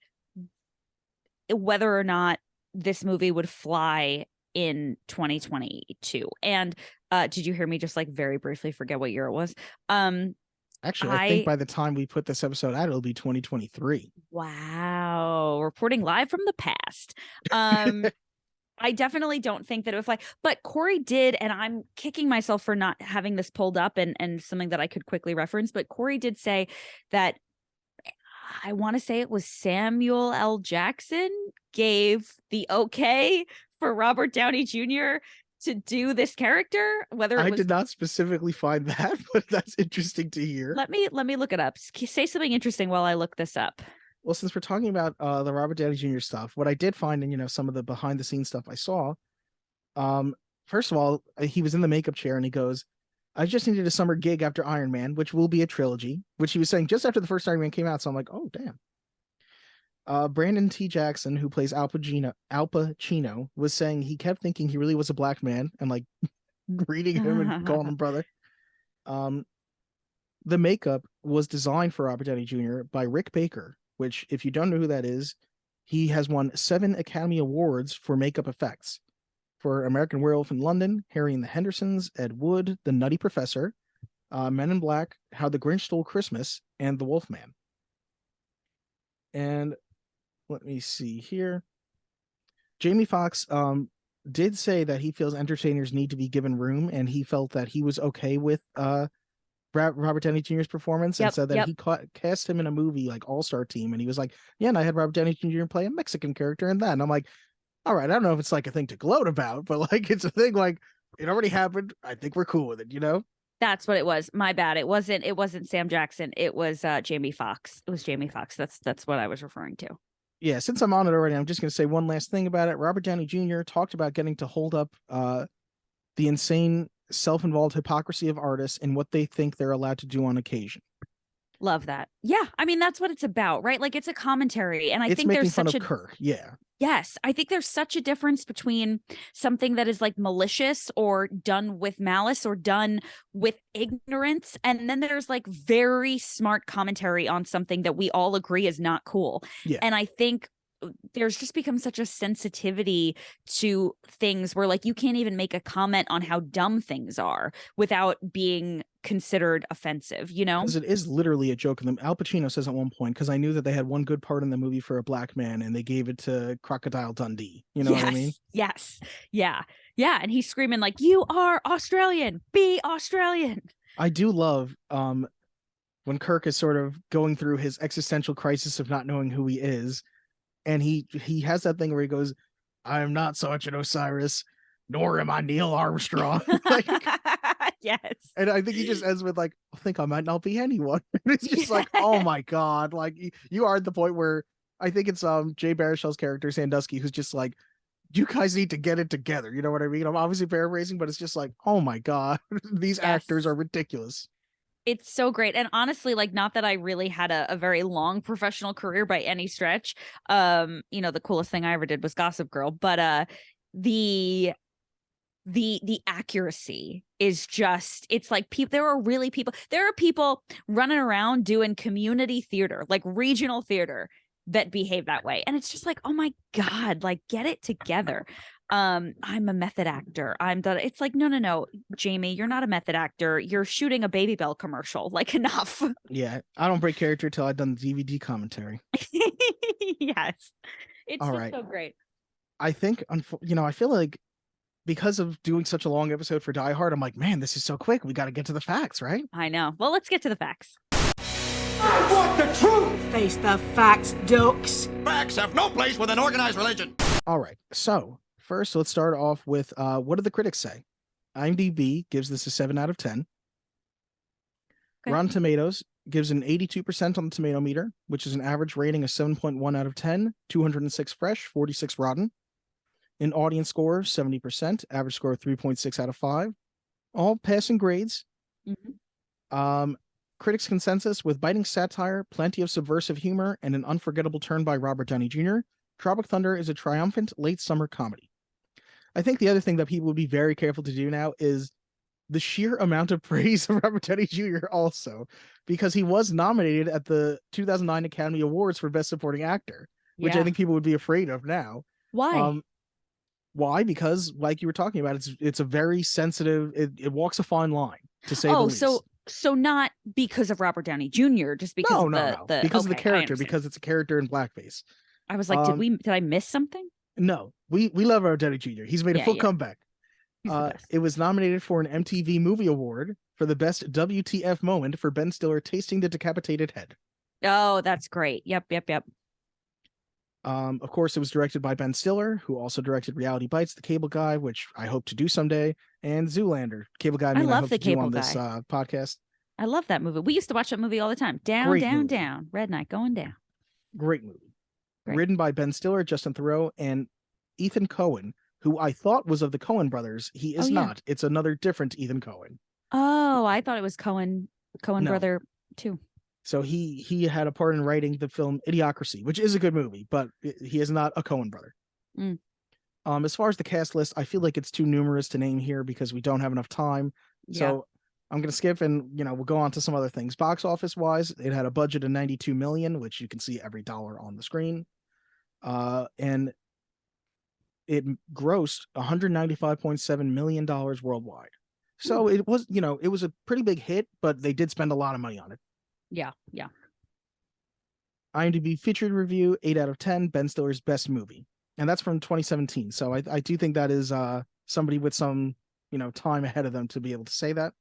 [SPEAKER 1] whether or not this movie would fly in 2022. And did you hear me just very briefly forget what year it was?
[SPEAKER 2] Actually, I think by the time we put this episode out, it'll be 2023.
[SPEAKER 1] Wow. Reporting live from the past. I definitely don't think that it would fly, but Corey did, and I'm kicking myself for not having this pulled up and something that I could quickly reference, but Corey did say that, I want to say it was Samuel L. Jackson gave the okay for Robert Downey Jr. to do this character.
[SPEAKER 2] I did not specifically find that, but that's interesting to hear.
[SPEAKER 1] Let me look it up. Say something interesting while I look this up.
[SPEAKER 2] Well, since we're talking about the Robert Downey Jr. stuff, what I did find in some of the behind the scenes stuff I saw, first of all, he was in the makeup chair and he goes, I just needed a summer gig after Iron Man, which will be a trilogy, which he was saying just after the first Iron Man came out. So I'm like, oh, damn. Brandon T. Jackson, who plays Al Pacino, was saying he kept thinking he really was a black man and greeting him and calling him brother. The makeup was designed for Robert Downey Jr. by Rick Baker, which, if you don't know who that is, he has won 7 Academy Awards for makeup effects for American Werewolf in London, Harry and the Hendersons, Ed Wood, The Nutty Professor, Men in Black, How the Grinch Stole Christmas, and The Wolfman. And let me see here. Jamie Foxx did say that he feels entertainers need to be given room, and he felt that he was okay with Robert Downey Jr.'s performance, and said that he cast him in a movie like All-Star Team, and he was like, yeah, and I had Robert Downey Jr. play a Mexican character in that. And I'm like, all right, I don't know if it's a thing to gloat about, but it's a thing it already happened. I think we're cool with it,
[SPEAKER 1] That's what it was. My bad. It wasn't Sam Jackson. It was Jamie Foxx. It was Jamie Foxx. That's what I was referring to.
[SPEAKER 2] Yeah, since I'm on it already, I'm just going to say one last thing about it. Robert Downey Jr. talked about getting to hold up the insane self-involved hypocrisy of artists and what they think they're allowed to do on occasion.
[SPEAKER 1] Love that. Yeah, I mean, that's what it's about, right? It's a commentary, and I think there's such a
[SPEAKER 2] Kirk. Yeah.
[SPEAKER 1] Yes, I think there's such a difference between something that is malicious or done with malice or done with ignorance, and then there's very smart commentary on something that we all agree is not cool.
[SPEAKER 2] Yeah.
[SPEAKER 1] And I think there's just become such a sensitivity to things where you can't even make a comment on how dumb things are without being considered offensive,
[SPEAKER 2] Because it is literally a joke. And Al Pacino says at one point, because I knew that they had one good part in the movie for a black man and they gave it to Crocodile Dundee. You know what I mean?
[SPEAKER 1] Yes. Yeah. Yeah. And he's screaming you are Australian, be Australian.
[SPEAKER 2] I do love when Kirk is sort of going through his existential crisis of not knowing who he is. And he has that thing where he goes, I am not such an Osiris, nor am I Neil Armstrong.
[SPEAKER 1] Yes.
[SPEAKER 2] And I think he just ends with like, I think I might not be anyone. And it's just like, oh my God. Like you are at the point where I think it's Jay Baruchel's character, Sandusky, who's just like, you guys need to get it together. You know what I mean? I'm obviously paraphrasing, but it's just like, oh my God, these actors are ridiculous.
[SPEAKER 1] It's so great. And honestly, like, not that I really had a very long professional career by any stretch. The coolest thing I ever did was Gossip Girl, but the accuracy is just, it's like there are people running around doing community theater, like regional theater, that behave that way. And it's just like, oh my God, like, get it together. I'm a method actor. It's like, no, Jamie, you're not a method actor. You're shooting a Baby Bell commercial. Like, enough.
[SPEAKER 2] Yeah. I don't break character till I've done the DVD commentary.
[SPEAKER 1] Yes. It's
[SPEAKER 2] All
[SPEAKER 1] just
[SPEAKER 2] right.
[SPEAKER 1] so great.
[SPEAKER 2] I think, I feel like because of doing such a long episode for Die Hard, I'm like, man, this is so quick. We got to get to the facts, right?
[SPEAKER 1] I know. Well, let's get to the facts.
[SPEAKER 8] I want the truth.
[SPEAKER 9] Face the facts, ducks.
[SPEAKER 5] Facts have no place with an organized religion.
[SPEAKER 2] All right. So first, let's start off with what did the critics say? IMDb gives this a 7 out of 10.
[SPEAKER 1] Okay.
[SPEAKER 2] Rotten Tomatoes gives an 82% on the tomato meter, which is an average rating of 7.1 out of 10, 206 fresh, 46 rotten. An audience score, 70%, average score 3.6 out of 5. All passing grades.
[SPEAKER 1] Mm-hmm.
[SPEAKER 2] Critics' consensus: with biting satire, plenty of subversive humor, and an unforgettable turn by Robert Downey Jr., Tropic Thunder is a triumphant late summer comedy. I think the other thing that people would be very careful to do now is the sheer amount of praise of Robert Downey Jr. also, because he was nominated at the 2009 Academy Awards for Best Supporting Actor, which I think people would be afraid of now.
[SPEAKER 1] Why?
[SPEAKER 2] Why? Because, like you were talking about, it's a very sensitive. It walks a fine line, to say the least.
[SPEAKER 1] So not because of Robert Downey Jr., just because of the
[SPEAKER 2] because of the
[SPEAKER 1] okay,
[SPEAKER 2] character, because it's a character in blackface.
[SPEAKER 1] I was like, did I miss something?
[SPEAKER 2] No, we love Robert Downey Jr. He's made a full comeback.
[SPEAKER 1] He's the best.
[SPEAKER 2] It was nominated for an MTV Movie Award for the best WTF moment for Ben Stiller tasting the decapitated head.
[SPEAKER 1] Oh, that's great. Yep.
[SPEAKER 2] Of course, it was directed by Ben Stiller, who also directed Reality Bites, The Cable Guy, which I hope to do someday, and Zoolander. Cable Guy, I love
[SPEAKER 1] The Cable Guy.
[SPEAKER 2] This podcast.
[SPEAKER 1] I love that movie. We used to watch that movie all the time. Down. Red Knight going down.
[SPEAKER 2] Great movie. Written by Ben Stiller, Justin Theroux, and Ethan Coen, who I thought was of the Coen brothers. He is not. It's another different Ethan Coen.
[SPEAKER 1] Oh, I thought it was Coen brother too.
[SPEAKER 2] So he had a part in writing the film Idiocracy, which is a good movie, but he is not a Coen brother. As far as the cast list, I feel like it's too numerous to name here because we don't have enough time. So I'm going to skip and, we'll go on to some other things. Box office wise, it had a budget of $92 million, which you can see every dollar on the screen. And it grossed $195.7 million worldwide. So it was, it was a pretty big hit, but they did spend a lot of money on it.
[SPEAKER 1] Yeah.
[SPEAKER 2] IMDb featured review, 8 out of 10, Ben Stiller's best movie. And that's from 2017. So I do think that is somebody with some, time ahead of them to be able to say that.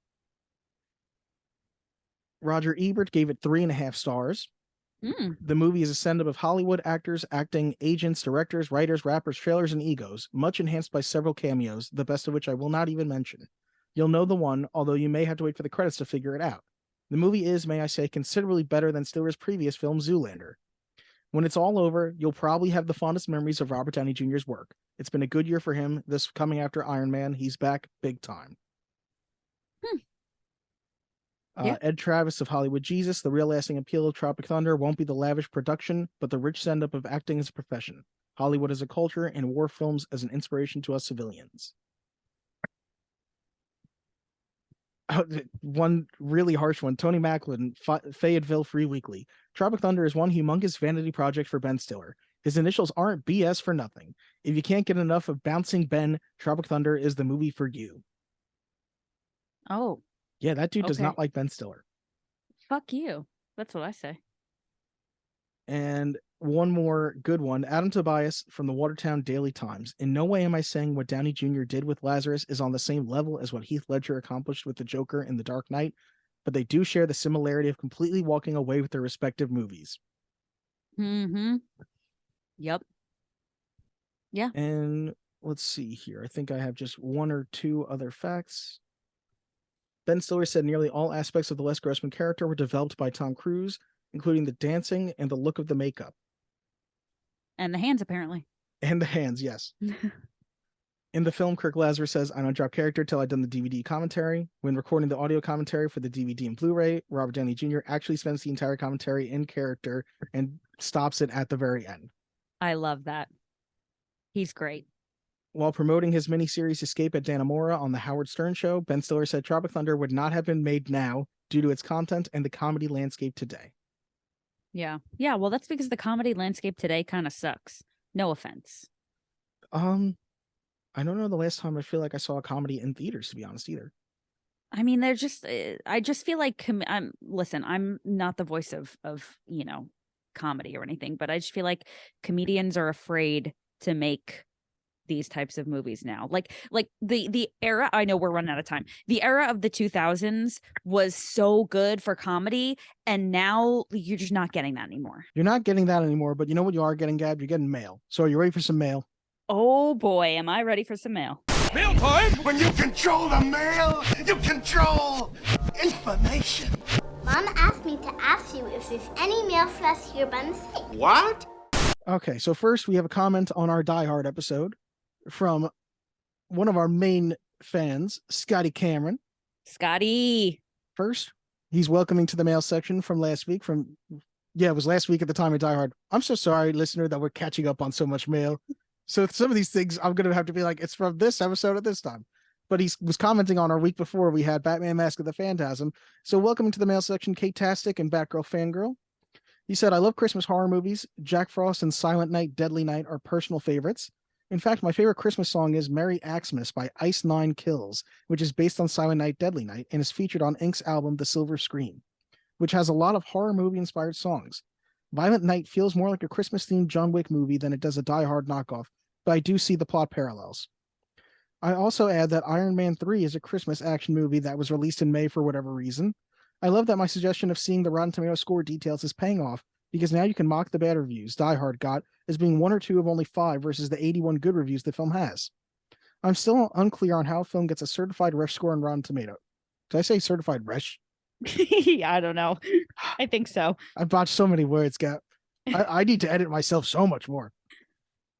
[SPEAKER 2] Roger Ebert gave it 3.5 stars. The movie is a send-up of Hollywood actors, acting agents, directors, writers, rappers, trailers, and egos, much enhanced by several cameos, the best of which I will not even mention. You'll know the one, although you may have to wait for the credits to figure it out. The movie is, may I say, considerably better than Stiller's previous film, Zoolander. When it's all over, you'll probably have the fondest memories of Robert Downey Jr.'s work. It's been a good year for him. This coming after Iron Man, he's back big time. Ed Travis of Hollywood Jesus, the real lasting appeal of Tropic Thunder won't be the lavish production, but the rich send-up of acting as a profession. Hollywood as a culture, and war films as an inspiration to us civilians. One really harsh one. Tony Macklin, Fayetteville Free Weekly. Tropic Thunder is one humongous vanity project for Ben Stiller. His initials aren't BS for nothing. If you can't get enough of bouncing Ben, Tropic Thunder is the movie for you.
[SPEAKER 1] Oh.
[SPEAKER 2] Yeah, that dude does not like Ben Stiller.
[SPEAKER 1] Fuck you. That's what I say.
[SPEAKER 2] And one more good one. Adam Tobias from the Watertown Daily Times. In no way am I saying what Downey Jr. did with Lazarus is on the same level as what Heath Ledger accomplished with the Joker in The Dark Knight, but they do share the similarity of completely walking away with their respective movies.
[SPEAKER 1] Yep. Yeah.
[SPEAKER 2] And let's see here. I think I have just one or two other facts. Ben Stiller said nearly all aspects of the Les Grossman character were developed by Tom Cruise, including the dancing and the look of the makeup.
[SPEAKER 1] And the hands, apparently.
[SPEAKER 2] And the hands, yes. In the film, Kirk Lazarus says, I don't drop character till I've done the DVD commentary. When recording the audio commentary for the DVD and Blu-ray, Robert Downey Jr. actually spends the entire commentary in character and stops it at the very end.
[SPEAKER 1] I love that. He's great.
[SPEAKER 2] While promoting his miniseries Escape at Dannemora on the Howard Stern Show, Ben Stiller said Tropic Thunder would not have been made now due to its content and the comedy landscape today.
[SPEAKER 1] Yeah. Yeah, well, that's because the comedy landscape today kind of sucks. No offense.
[SPEAKER 2] I don't know the last time I feel like I saw a comedy in theaters, to be honest, either.
[SPEAKER 1] I mean, they're just, I just feel like, listen, I'm not the voice of, comedy or anything, but I just feel like comedians are afraid to make these types of movies now. Like the era, I know we're running out of time. The era of the 2000s was so good for comedy, and now you're just not getting that anymore.
[SPEAKER 2] You're not getting that anymore, but you know what you are getting, Gab? You're getting mail. So are you ready for some mail?
[SPEAKER 1] Oh boy, am I ready for some mail.
[SPEAKER 5] Mail time! When you control the mail, you control information.
[SPEAKER 10] Mom asked me to ask you if there's any mail for us here by mistake.
[SPEAKER 5] What?
[SPEAKER 2] Okay, so first we have a comment on our Die Hard episode from one of our main fans, Scotty Cameron.
[SPEAKER 1] Scotty.
[SPEAKER 2] First, he's welcoming to the mail section from last week it was last week at the time of Die Hard. I'm so sorry, listener, that we're catching up on so much mail. So some of these things I'm going to have to be like, it's from this episode at this time. But he was commenting on our week before we had Batman Mask of the Phantasm. So welcome to the mail section, Kate Tastic and Batgirl Fangirl. He said, I love Christmas horror movies. Jack Frost and Silent Night, Deadly Night are personal favorites. In fact, my favorite Christmas song is Merry Xmas by Ice Nine Kills, which is based on Silent Night, Deadly Night and is featured on Ink's album, The Silver Screen, which has a lot of horror movie inspired songs. Violent Night feels more like a Christmas themed John Wick movie than it does a Die Hard knockoff, but I do see the plot parallels. I also add that Iron Man 3 is a Christmas action movie that was released in May for whatever reason. I love that my suggestion of seeing the Rotten Tomatoes score details is paying off, because now you can mock the bad reviews Die Hard got as being one or two of only 5 versus the 81 good reviews the film has. I'm still unclear on how a film gets a certified Resh score on Rotten Tomatoes. Did I say certified Resh?
[SPEAKER 1] I don't know. I think so.
[SPEAKER 2] I've botched so many words, Gap. I need to edit myself so much more.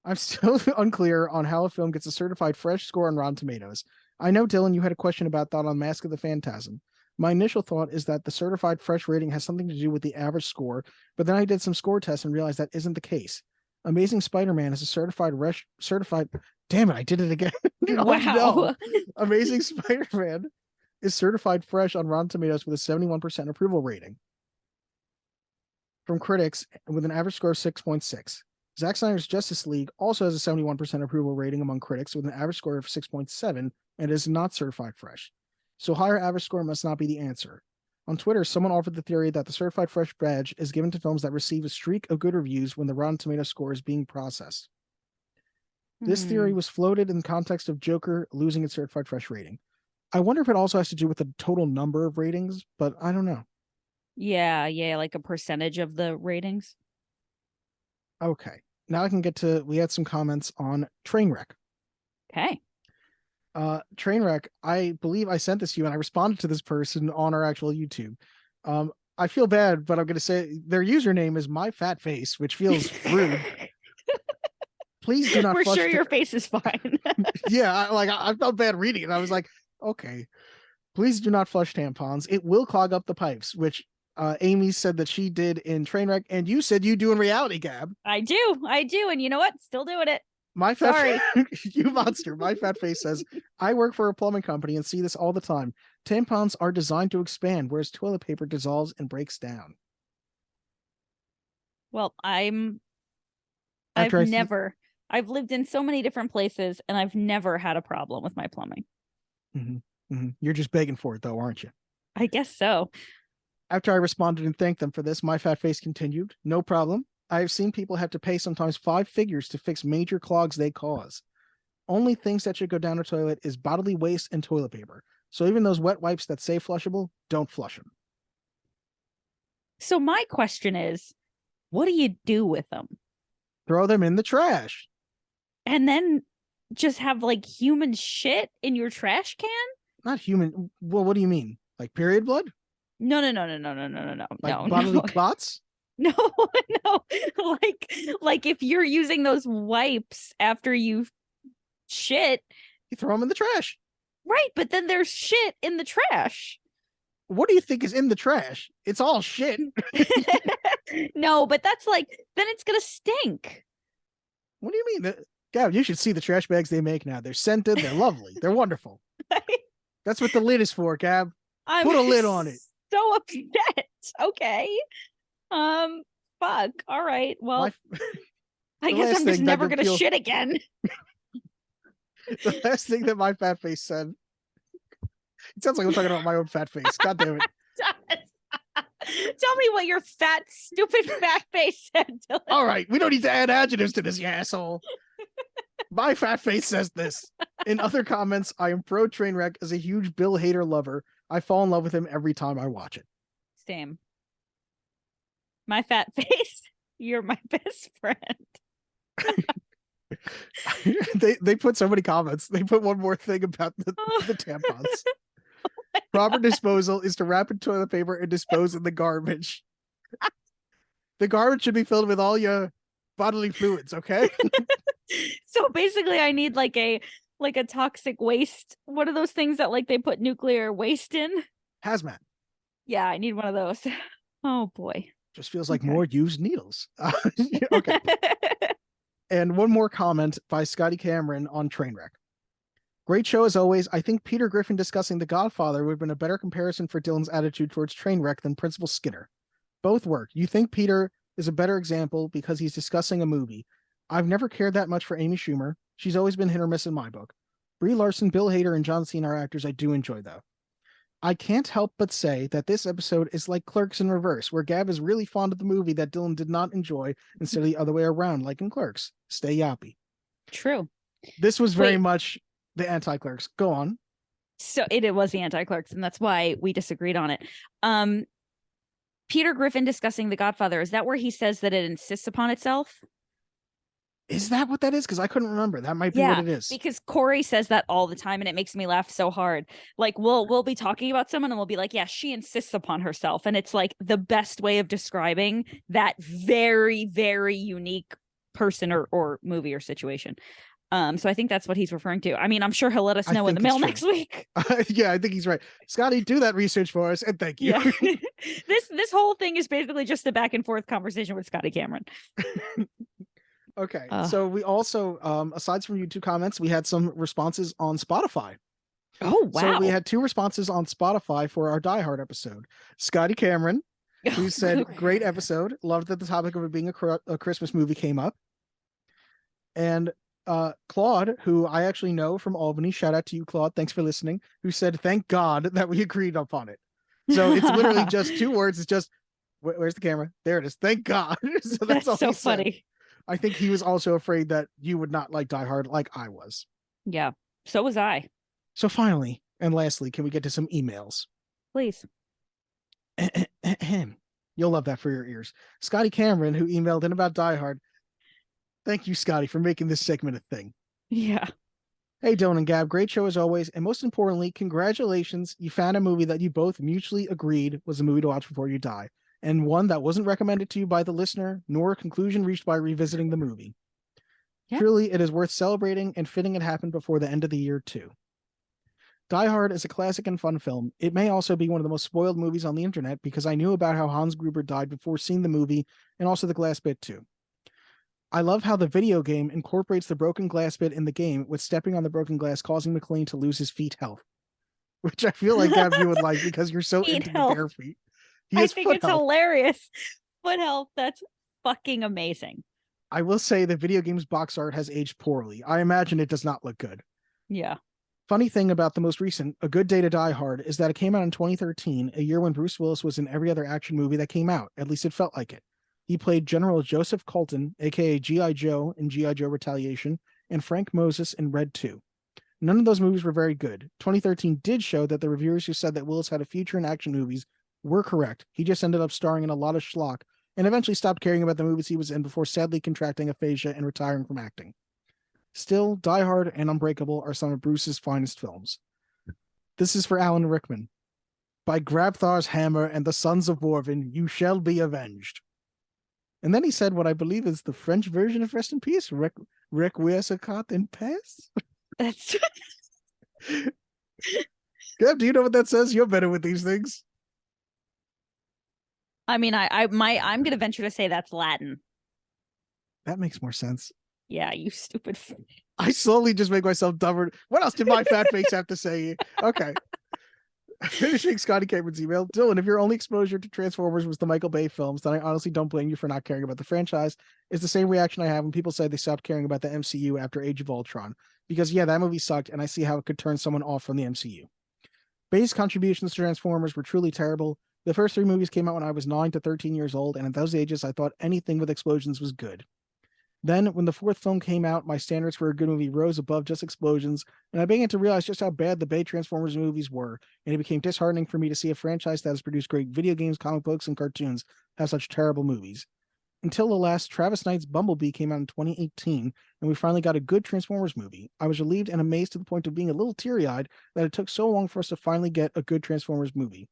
[SPEAKER 2] I'm still unclear on how a film gets a certified fresh score on Rotten Tomatoes. I know, Dylan, you had a question about that on Mask of the Phantasm. My initial thought is that the certified fresh rating has something to do with the average score, but then I did some score tests and realized that isn't the case. Amazing Spider-Man is a certified, damn it, I did it again. Oh,
[SPEAKER 1] wow.
[SPEAKER 2] No. Amazing Spider-Man is certified fresh on Rotten Tomatoes with a 71% approval rating from critics with an average score of 6.6. Zack Snyder's Justice League also has a 71% approval rating among critics with an average score of 6.7 and is not certified fresh. So higher average score must not be the answer. On Twitter, someone offered the theory that the certified fresh badge is given to films that receive a streak of good reviews when the Rotten Tomatoes score is being processed. This theory was floated in the context of Joker losing its certified fresh rating. I wonder if it also has to do with the total number of ratings, but I don't know.
[SPEAKER 1] Yeah, like a percentage of the ratings.
[SPEAKER 2] Okay, now I can get to, we had some comments on Trainwreck.
[SPEAKER 1] Okay.
[SPEAKER 2] Trainwreck, I believe I sent this to you and I responded to this person on our actual YouTube. I feel bad, but I'm going to say their username is My Fat Face, which feels rude. Please do not.
[SPEAKER 1] We're sure your face is fine.
[SPEAKER 2] Yeah, I felt bad reading it. I was like, okay, please do not flush tampons. It will clog up the pipes, which Amy said that she did in Trainwreck, and you said you do in Reality, Gab.
[SPEAKER 1] I do, and you know what? Still doing it.
[SPEAKER 2] My fat you monster. My Fat Face says, I work for a plumbing company and see this all the time. Tampons are designed to expand, whereas toilet paper dissolves and breaks down.
[SPEAKER 1] Well, I've lived in so many different places and I've never had a problem with my plumbing.
[SPEAKER 2] Mm-hmm. Mm-hmm. You're just begging for it though, aren't you?
[SPEAKER 1] I guess so.
[SPEAKER 2] After I responded and thanked them for this, My Fat Face continued, no problem. I have seen people have to pay sometimes 5 figures to fix major clogs they cause. Only things that should go down a toilet is bodily waste and toilet paper. So even those wet wipes that say flushable, don't flush them.
[SPEAKER 1] So my question is, what do you do with them?
[SPEAKER 2] Throw them in the trash.
[SPEAKER 1] And then just have like human shit in your trash can?
[SPEAKER 2] Not human. Well, what do you mean? Like period blood?
[SPEAKER 1] No.
[SPEAKER 2] Like
[SPEAKER 1] No,
[SPEAKER 2] bodily
[SPEAKER 1] no.
[SPEAKER 2] clots?
[SPEAKER 1] No, no. Like if you're using those wipes after you shit.
[SPEAKER 2] You throw them in the trash.
[SPEAKER 1] Right, but then there's shit in the trash.
[SPEAKER 2] What do you think is in the trash? It's all shit.
[SPEAKER 1] No, but that's like, then it's gonna stink.
[SPEAKER 2] What do you mean? Gab, you should see the trash bags they make now. They're scented. They're lovely. They're wonderful. That's what the lid is for, Gab. Put a lid on it.
[SPEAKER 1] So upset. Okay. Fuck. All right. Well, I guess I'm just never gonna shit again.
[SPEAKER 2] The last thing that my fat face said. It sounds like I'm talking about my own fat face. God damn it.
[SPEAKER 1] Tell me what your fat, stupid fat face said, Dylan.
[SPEAKER 2] All right. We don't need to add adjectives to this, you asshole. My fat face says this. In other comments, I am pro Trainwreck as a huge Bill Hader lover. I fall in love with him every time I watch it.
[SPEAKER 1] Same. My fat face, you're my best friend.
[SPEAKER 2] They put so many comments. They put one more thing about the tampons. Proper disposal is to wrap in toilet paper and dispose in the garbage. The garbage should be filled with all your bodily fluids, okay?
[SPEAKER 1] So basically I need like a toxic waste. What are those things that like they put nuclear waste in?
[SPEAKER 2] Hazmat.
[SPEAKER 1] Yeah, I need one of those. Oh boy.
[SPEAKER 2] Just feels like more used needles. Okay. And one more comment by Scotty Cameron on Trainwreck. Great show as always. I think Peter Griffin discussing The Godfather would have been a better comparison for Dylan's attitude towards Trainwreck than Principal Skinner. Both work. You think Peter is a better example because he's discussing a movie. I've never cared that much for Amy Schumer. She's always been hit or miss in my book. Brie Larson, Bill Hader, and John Cena are actors I do enjoy, though. I can't help but say that this episode is like Clerks in reverse, where Gab is really fond of the movie that Dylan did not enjoy instead of the other way around, like in Clerks. Stay yappy.
[SPEAKER 1] True.
[SPEAKER 2] This was very much the anti-Clerks. Go on.
[SPEAKER 1] So it was the anti-Clerks, and that's why we disagreed on it. Peter Griffin discussing The Godfather, is that where he says that it insists upon itself?
[SPEAKER 2] Is that what that is? Because I couldn't remember. That might be what it is.
[SPEAKER 1] Because Corey says that all the time, and it makes me laugh so hard. Like we'll be talking about someone, and we'll be like, "Yeah, she insists upon herself," and it's like the best way of describing that very, very unique person or movie or situation. So I think that's what he's referring to. I mean, I'm sure he'll let us know in the mail next week.
[SPEAKER 2] Yeah, I think he's right. Scotty, do that research for us, and thank you.
[SPEAKER 1] Yeah. This whole thing is basically just a back and forth conversation with Scotty Cameron.
[SPEAKER 2] Okay, so we also, aside from YouTube comments, we had some responses on Spotify.
[SPEAKER 1] Oh, wow.
[SPEAKER 2] So we had 2 responses on Spotify for our Die Hard episode. Scotty Cameron, who said, great episode. Loved that the topic of it being a Christmas movie came up. And Claude, who I actually know from Albany, shout out to you, Claude. Thanks for listening. Who said, thank God that we agreed upon it. So it's literally just 2 words. It's just, where's the camera? There it is. Thank God. So that's all
[SPEAKER 1] so
[SPEAKER 2] he said.
[SPEAKER 1] funny.
[SPEAKER 2] I think he was also afraid that you would not like Die Hard like I was.
[SPEAKER 1] Yeah, so was I.
[SPEAKER 2] So finally, and lastly, can we get to some emails?
[SPEAKER 1] Please.
[SPEAKER 2] You'll love that for your ears. Scotty Cameron, who emailed in about Die Hard. Thank you, Scotty, for making this segment a thing.
[SPEAKER 1] Yeah.
[SPEAKER 2] Hey, Dylan and Gab, great show as always. And most importantly, congratulations. You found a movie that you both mutually agreed was a movie to watch before you die. And one that wasn't recommended to you by the listener, nor a conclusion reached by revisiting the movie. Yeah. Truly, it is worth celebrating and fitting it happened before the end of the year, too. Die Hard is a classic and fun film. It may also be one of the most spoiled movies on the internet because I knew about how Hans Gruber died before seeing the movie and also the glass bit, too. I love how the video game incorporates the broken glass bit in the game with stepping on the broken glass causing McClane to lose his feet health, which I feel like Gab, you would like because you're so into the bare feet.
[SPEAKER 1] I think it's hilarious. Foot health, that's fucking amazing.
[SPEAKER 2] I will say the video game's box art has aged poorly. I imagine it does not look good.
[SPEAKER 1] Yeah.
[SPEAKER 2] Funny thing about the most recent A Good Day to Die Hard is that it came out in 2013, a year when Bruce Willis was in every other action movie that came out. At least it felt like it. He played General Joseph Colton, aka G.I. Joe in G.I. Joe Retaliation, and Frank Moses in Red 2. None of those movies were very good. 2013 did show that the reviewers who said that Willis had a future in action movies were correct. He just ended up starring in a lot of schlock and eventually stopped caring about the movies he was in before sadly contracting aphasia and retiring from acting. Still, Die Hard and Unbreakable are some of Bruce's finest films. This is for Alan Rickman. By Grabthar's hammer and the sons of Worvin, you shall be avenged. And then he said what I believe is the French version of Rest in Peace. Requiescat in paix?
[SPEAKER 1] That's
[SPEAKER 2] Gab, do you know what that says? You're better with these things.
[SPEAKER 1] I mean, I'm gonna venture to say that's Latin.
[SPEAKER 2] That makes more sense.
[SPEAKER 1] Yeah, you stupid.
[SPEAKER 2] I slowly just make myself dumber. What else did my fat face have to say? Okay. Finishing Scotty Cameron's email. Dylan, if your only exposure to Transformers was the Michael Bay films, then I honestly don't blame you for not caring about the franchise. It's the same reaction I have when people say they stopped caring about the MCU after Age of Ultron. Because yeah, that movie sucked, and I see how it could turn someone off from the MCU. Bay's contributions to Transformers were truly terrible. The first 3 movies came out when I was 9 to 13 years old, and at those ages, I thought anything with explosions was good. Then, when the 4th film came out, my standards for a good movie rose above just explosions, and I began to realize just how bad the Bay Transformers movies were, and it became disheartening for me to see a franchise that has produced great video games, comic books, and cartoons have such terrible movies. Until the last Travis Knight's Bumblebee came out in 2018, and we finally got a good Transformers movie. I was relieved and amazed to the point of being a little teary-eyed that it took so long for us to finally get a good Transformers movie.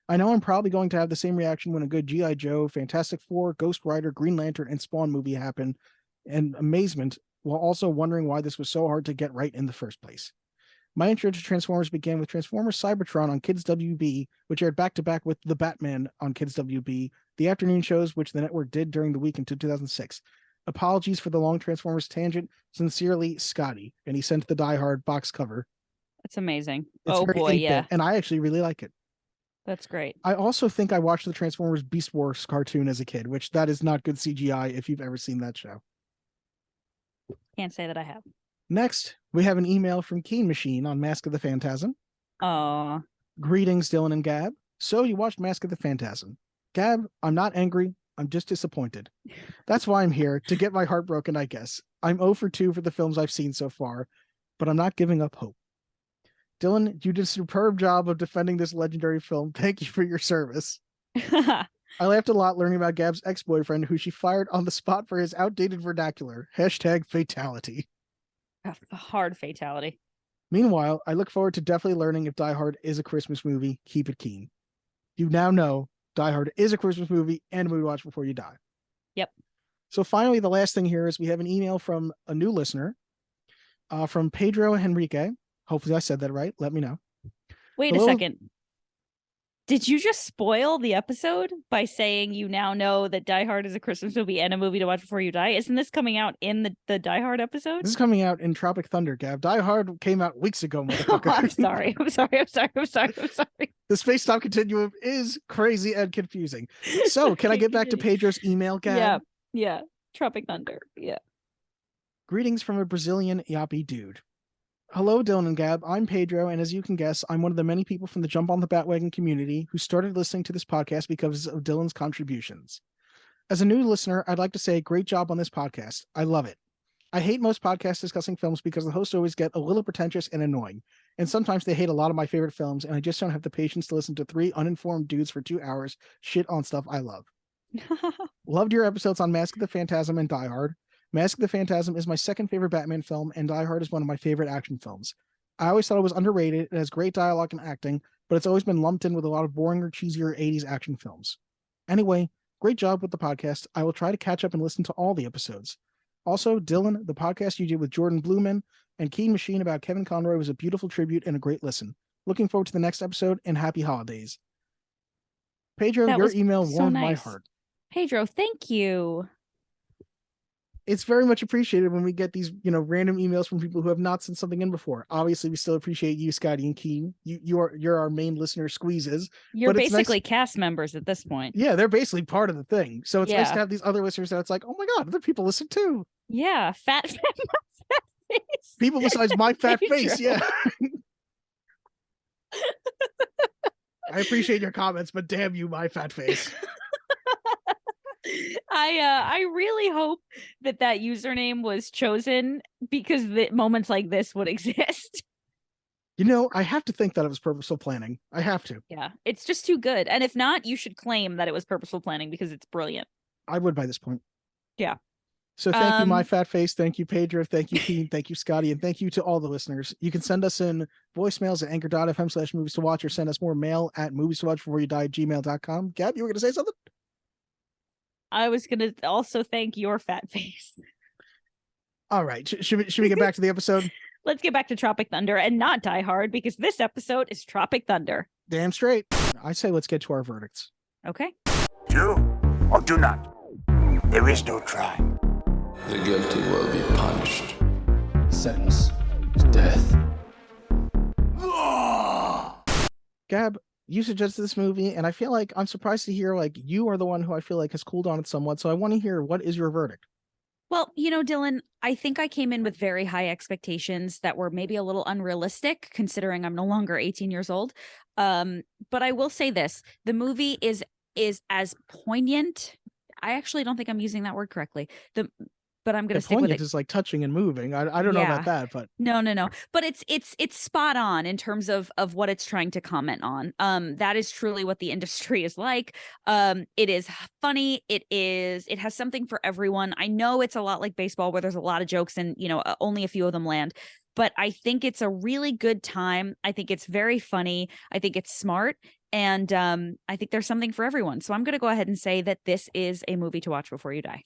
[SPEAKER 2] I know I'm probably going to have the same reaction when a good G.I. Joe, Fantastic Four, Ghost Rider, Green Lantern, and Spawn movie happen, and amazement, while also wondering why this was so hard to get right in the first place. My intro to Transformers began with Transformers Cybertron on Kids WB, which aired back-to-back with The Batman on Kids WB, the afternoon shows which the network did during the week until 2006. Apologies for the long Transformers tangent. Sincerely, Scotty. And he sent the Die Hard box cover.
[SPEAKER 1] That's amazing.
[SPEAKER 2] It's
[SPEAKER 1] oh
[SPEAKER 2] very
[SPEAKER 1] boy,
[SPEAKER 2] 8-bit,
[SPEAKER 1] yeah.
[SPEAKER 2] And I actually really like it.
[SPEAKER 1] That's great.
[SPEAKER 2] I also think I watched the Transformers Beast Wars cartoon as a kid, which that is not good CGI if you've ever seen that show.
[SPEAKER 1] Can't say that I have.
[SPEAKER 2] Next, we have an email from Keen Machine on Mask of the Phantasm.
[SPEAKER 1] Oh,
[SPEAKER 2] Greetings, Dylan and Gab. So you watched Mask of the Phantasm. Gab, I'm not angry. I'm just disappointed. That's why I'm here, to get my heart broken, I guess. I'm 0 for 2 for the films I've seen so far, but I'm not giving up hope. Dylan, you did a superb job of defending this legendary film. Thank you for your service. I laughed a lot learning about Gab's ex-boyfriend, who she fired on the spot for his outdated vernacular. #fatality.
[SPEAKER 1] a hard fatality.
[SPEAKER 2] Meanwhile, I look forward to definitely learning if Die Hard is a Christmas movie. Keep it keen. You now know Die Hard is a Christmas movie and a movie to watch before you die.
[SPEAKER 1] Yep.
[SPEAKER 2] So finally, the last thing here is we have an email from a new listener, from Pedro Henrique. Hopefully I said that right. Let me know.
[SPEAKER 1] Wait
[SPEAKER 2] Hello?
[SPEAKER 1] a second. Did you just spoil the episode by saying you now know that Die Hard is a Christmas movie and a movie to watch before you die? Isn't this coming out in the Die Hard episode?
[SPEAKER 2] This is coming out in Tropic Thunder, Gab. Die Hard came out weeks ago,
[SPEAKER 1] Oh,
[SPEAKER 2] motherfucker.
[SPEAKER 1] I'm sorry. I'm sorry.
[SPEAKER 2] The space-time continuum is crazy and confusing. So, can I get back to Pedro's email, Gab?
[SPEAKER 1] Yeah. Tropic Thunder. Yeah.
[SPEAKER 2] Greetings from a Brazilian yappy dude. Hello, Dylan and Gab. I'm Pedro, and as you can guess, I'm one of the many people from the Jump on the Batwagon community who started listening to this podcast because of Dylan's contributions. As a new listener, I'd like to say great job on this podcast. I love it. I hate most podcasts discussing films because the hosts always get a little pretentious and annoying, and sometimes they hate a lot of my favorite films, and I just don't have the patience to listen to 3 uninformed dudes for 2 hours shit on stuff I love. Loved your episodes on Mask of the Phantasm and Die Hard. Mask of the Phantasm is my second favorite Batman film, and Die Hard is one of my favorite action films. I always thought it was underrated. It has great dialogue and acting, but it's always been lumped in with a lot of boring or cheesier 80s action films. Anyway, great job with the podcast. I will try to catch up and listen to all the episodes. Also, Dylan, the podcast you did with Jordan Blumen and Keen Machine about Kevin Conroy was a beautiful tribute and a great listen. Looking forward to the next episode, and happy holidays. Pedro, your email warmed my heart.
[SPEAKER 1] Pedro, thank you.
[SPEAKER 2] It's very much appreciated when we get these, random emails from people who have not sent something in before. Obviously, we still appreciate you, Scotty and Keen. You're our main listener squeezes.
[SPEAKER 1] You're basically cast members at this point.
[SPEAKER 2] Yeah, they're basically part of the thing. So it's nice to have these other listeners that it's like, oh my God, other people listen too.
[SPEAKER 1] Yeah, fat face.
[SPEAKER 2] People besides my fat face, yeah. I appreciate your comments, but damn you, my fat face.
[SPEAKER 1] I really hope that username was chosen because moments like this would exist.
[SPEAKER 2] I have to think that it was purposeful planning. I have to.
[SPEAKER 1] Yeah, it's just too good. And if not, you should claim that it was purposeful planning because it's brilliant.
[SPEAKER 2] I would by this point.
[SPEAKER 1] Yeah.
[SPEAKER 2] So thank you, My Fat Face. Thank you, Pedro. Thank you, Pete. Thank you, Scotty. And thank you to all the listeners. You can send us in voicemails at anchor.fm/movies to watch, or send us more mail at movies to watch before you die @gmail.com. Gab, you were going to say something?
[SPEAKER 1] I was going to also thank your fat face.
[SPEAKER 2] All right. Should we get back to the episode?
[SPEAKER 1] Let's get back to Tropic Thunder and not Die Hard, because this episode is Tropic Thunder.
[SPEAKER 2] Damn straight. I say let's get to our verdicts.
[SPEAKER 1] Okay.
[SPEAKER 5] Do or do not. There is no try.
[SPEAKER 4] The guilty will be punished.
[SPEAKER 11] Sentence is death.
[SPEAKER 2] Gab, you suggested this movie, and I feel like I'm surprised to hear like you are the one who I feel like has cooled on it somewhat. So I want to hear, what is your verdict?
[SPEAKER 1] Well, Dylan, I think I came in with very high expectations that were maybe a little unrealistic, considering I'm no longer 18 years old. But I will say this: the movie is as poignant. I actually don't think I'm using that word correctly. But I'm going to stick with it.
[SPEAKER 2] Is like touching and moving. I don't know about that, but
[SPEAKER 1] no. But it's spot on in terms of what it's trying to comment on. That is truly what the industry is like. It is funny. It has something for everyone. I know it's a lot like baseball, where there's a lot of jokes and only a few of them land. But I think it's a really good time. I think it's very funny. I think it's smart. And I think there's something for everyone. So I'm going to go ahead and say that this is a movie to watch before you die.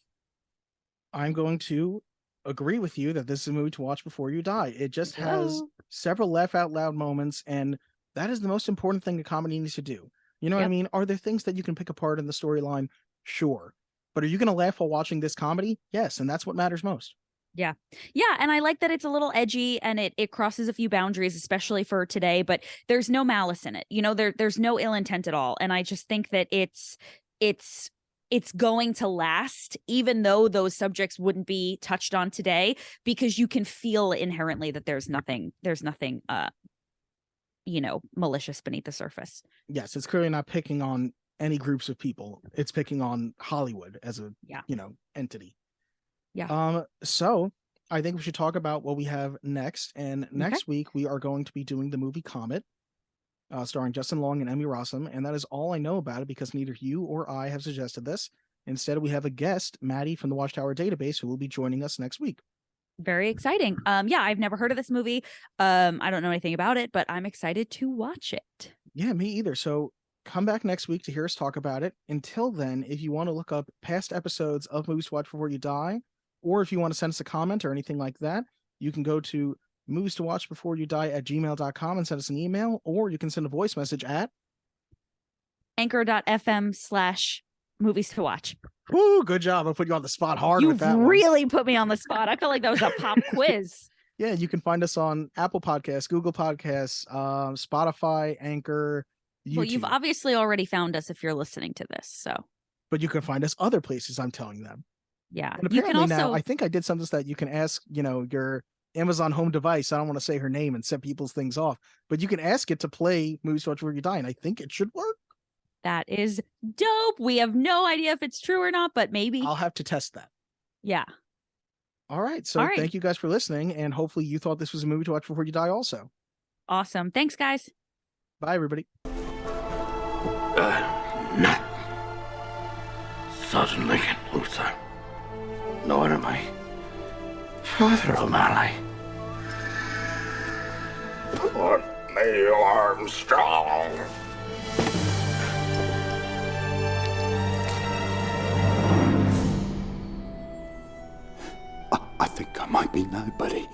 [SPEAKER 2] I'm going to agree with you that this is a movie to watch before you die. It just has several laugh out loud moments, and that is the most important thing a comedy needs to do. You know what I mean? Are there things that you can pick apart in the storyline? Sure. But are you going to laugh while watching this comedy? Yes, and that's what matters most.
[SPEAKER 1] Yeah. And I like that it's a little edgy and it crosses a few boundaries, especially for today, but there's no malice in it. There's no ill intent at all. And I just think that it's going to last, even though those subjects wouldn't be touched on today, because you can feel inherently that there's nothing malicious beneath the surface.
[SPEAKER 2] Yes, it's clearly not picking on any groups of people. It's picking on Hollywood as a entity.
[SPEAKER 1] Yeah.
[SPEAKER 2] So I think we should talk about what we have next. And next week we are going to be doing the movie Comet, starring Justin Long and Emmy Rossum, and that is all I know about it because neither you or I have suggested this. Instead, we have a guest, Maddie from the Watchtower Database, who will be joining us next week.
[SPEAKER 1] Very exciting. I've never heard of this movie. I don't know anything about it, but I'm excited to watch it.
[SPEAKER 2] Yeah, me either. So come back next week to hear us talk about it. Until then, if you want to look up past episodes of Movies to Watch Before You Die, or if you want to send us a comment or anything like that, you can go to movies to watch before you die @gmail.com and send us an email, or you can send a voice message at
[SPEAKER 1] anchor.fm/movies to watch.
[SPEAKER 2] Woo, good job. I put you on the spot hard with that.
[SPEAKER 1] You really put me on the spot. I felt like that was a pop quiz.
[SPEAKER 2] Yeah, you can find us on Apple Podcasts, Google Podcasts, Spotify, Anchor, YouTube.
[SPEAKER 1] Well, you've obviously already found us if you're listening to this, so.
[SPEAKER 2] But you can find us other places, I'm telling them.
[SPEAKER 1] Yeah.
[SPEAKER 2] And apparently you can also... now, I think I did something that you can ask, your Amazon home device. I don't want to say her name and set people's things off, but you can ask it to play Movies to Watch Before You Die, and I think it should work.
[SPEAKER 1] That is dope. We have no idea if it's true or not, but maybe.
[SPEAKER 2] I'll have to test that.
[SPEAKER 1] Yeah.
[SPEAKER 2] All right. So thank you guys for listening, and hopefully you thought this was a movie to watch before you die also.
[SPEAKER 1] Awesome. Thanks, guys.
[SPEAKER 2] Bye, everybody.
[SPEAKER 5] Not Sergeant Lincoln Luther. Nor am I Father O'Malley. Put me Armstrong. I think I might be nobody.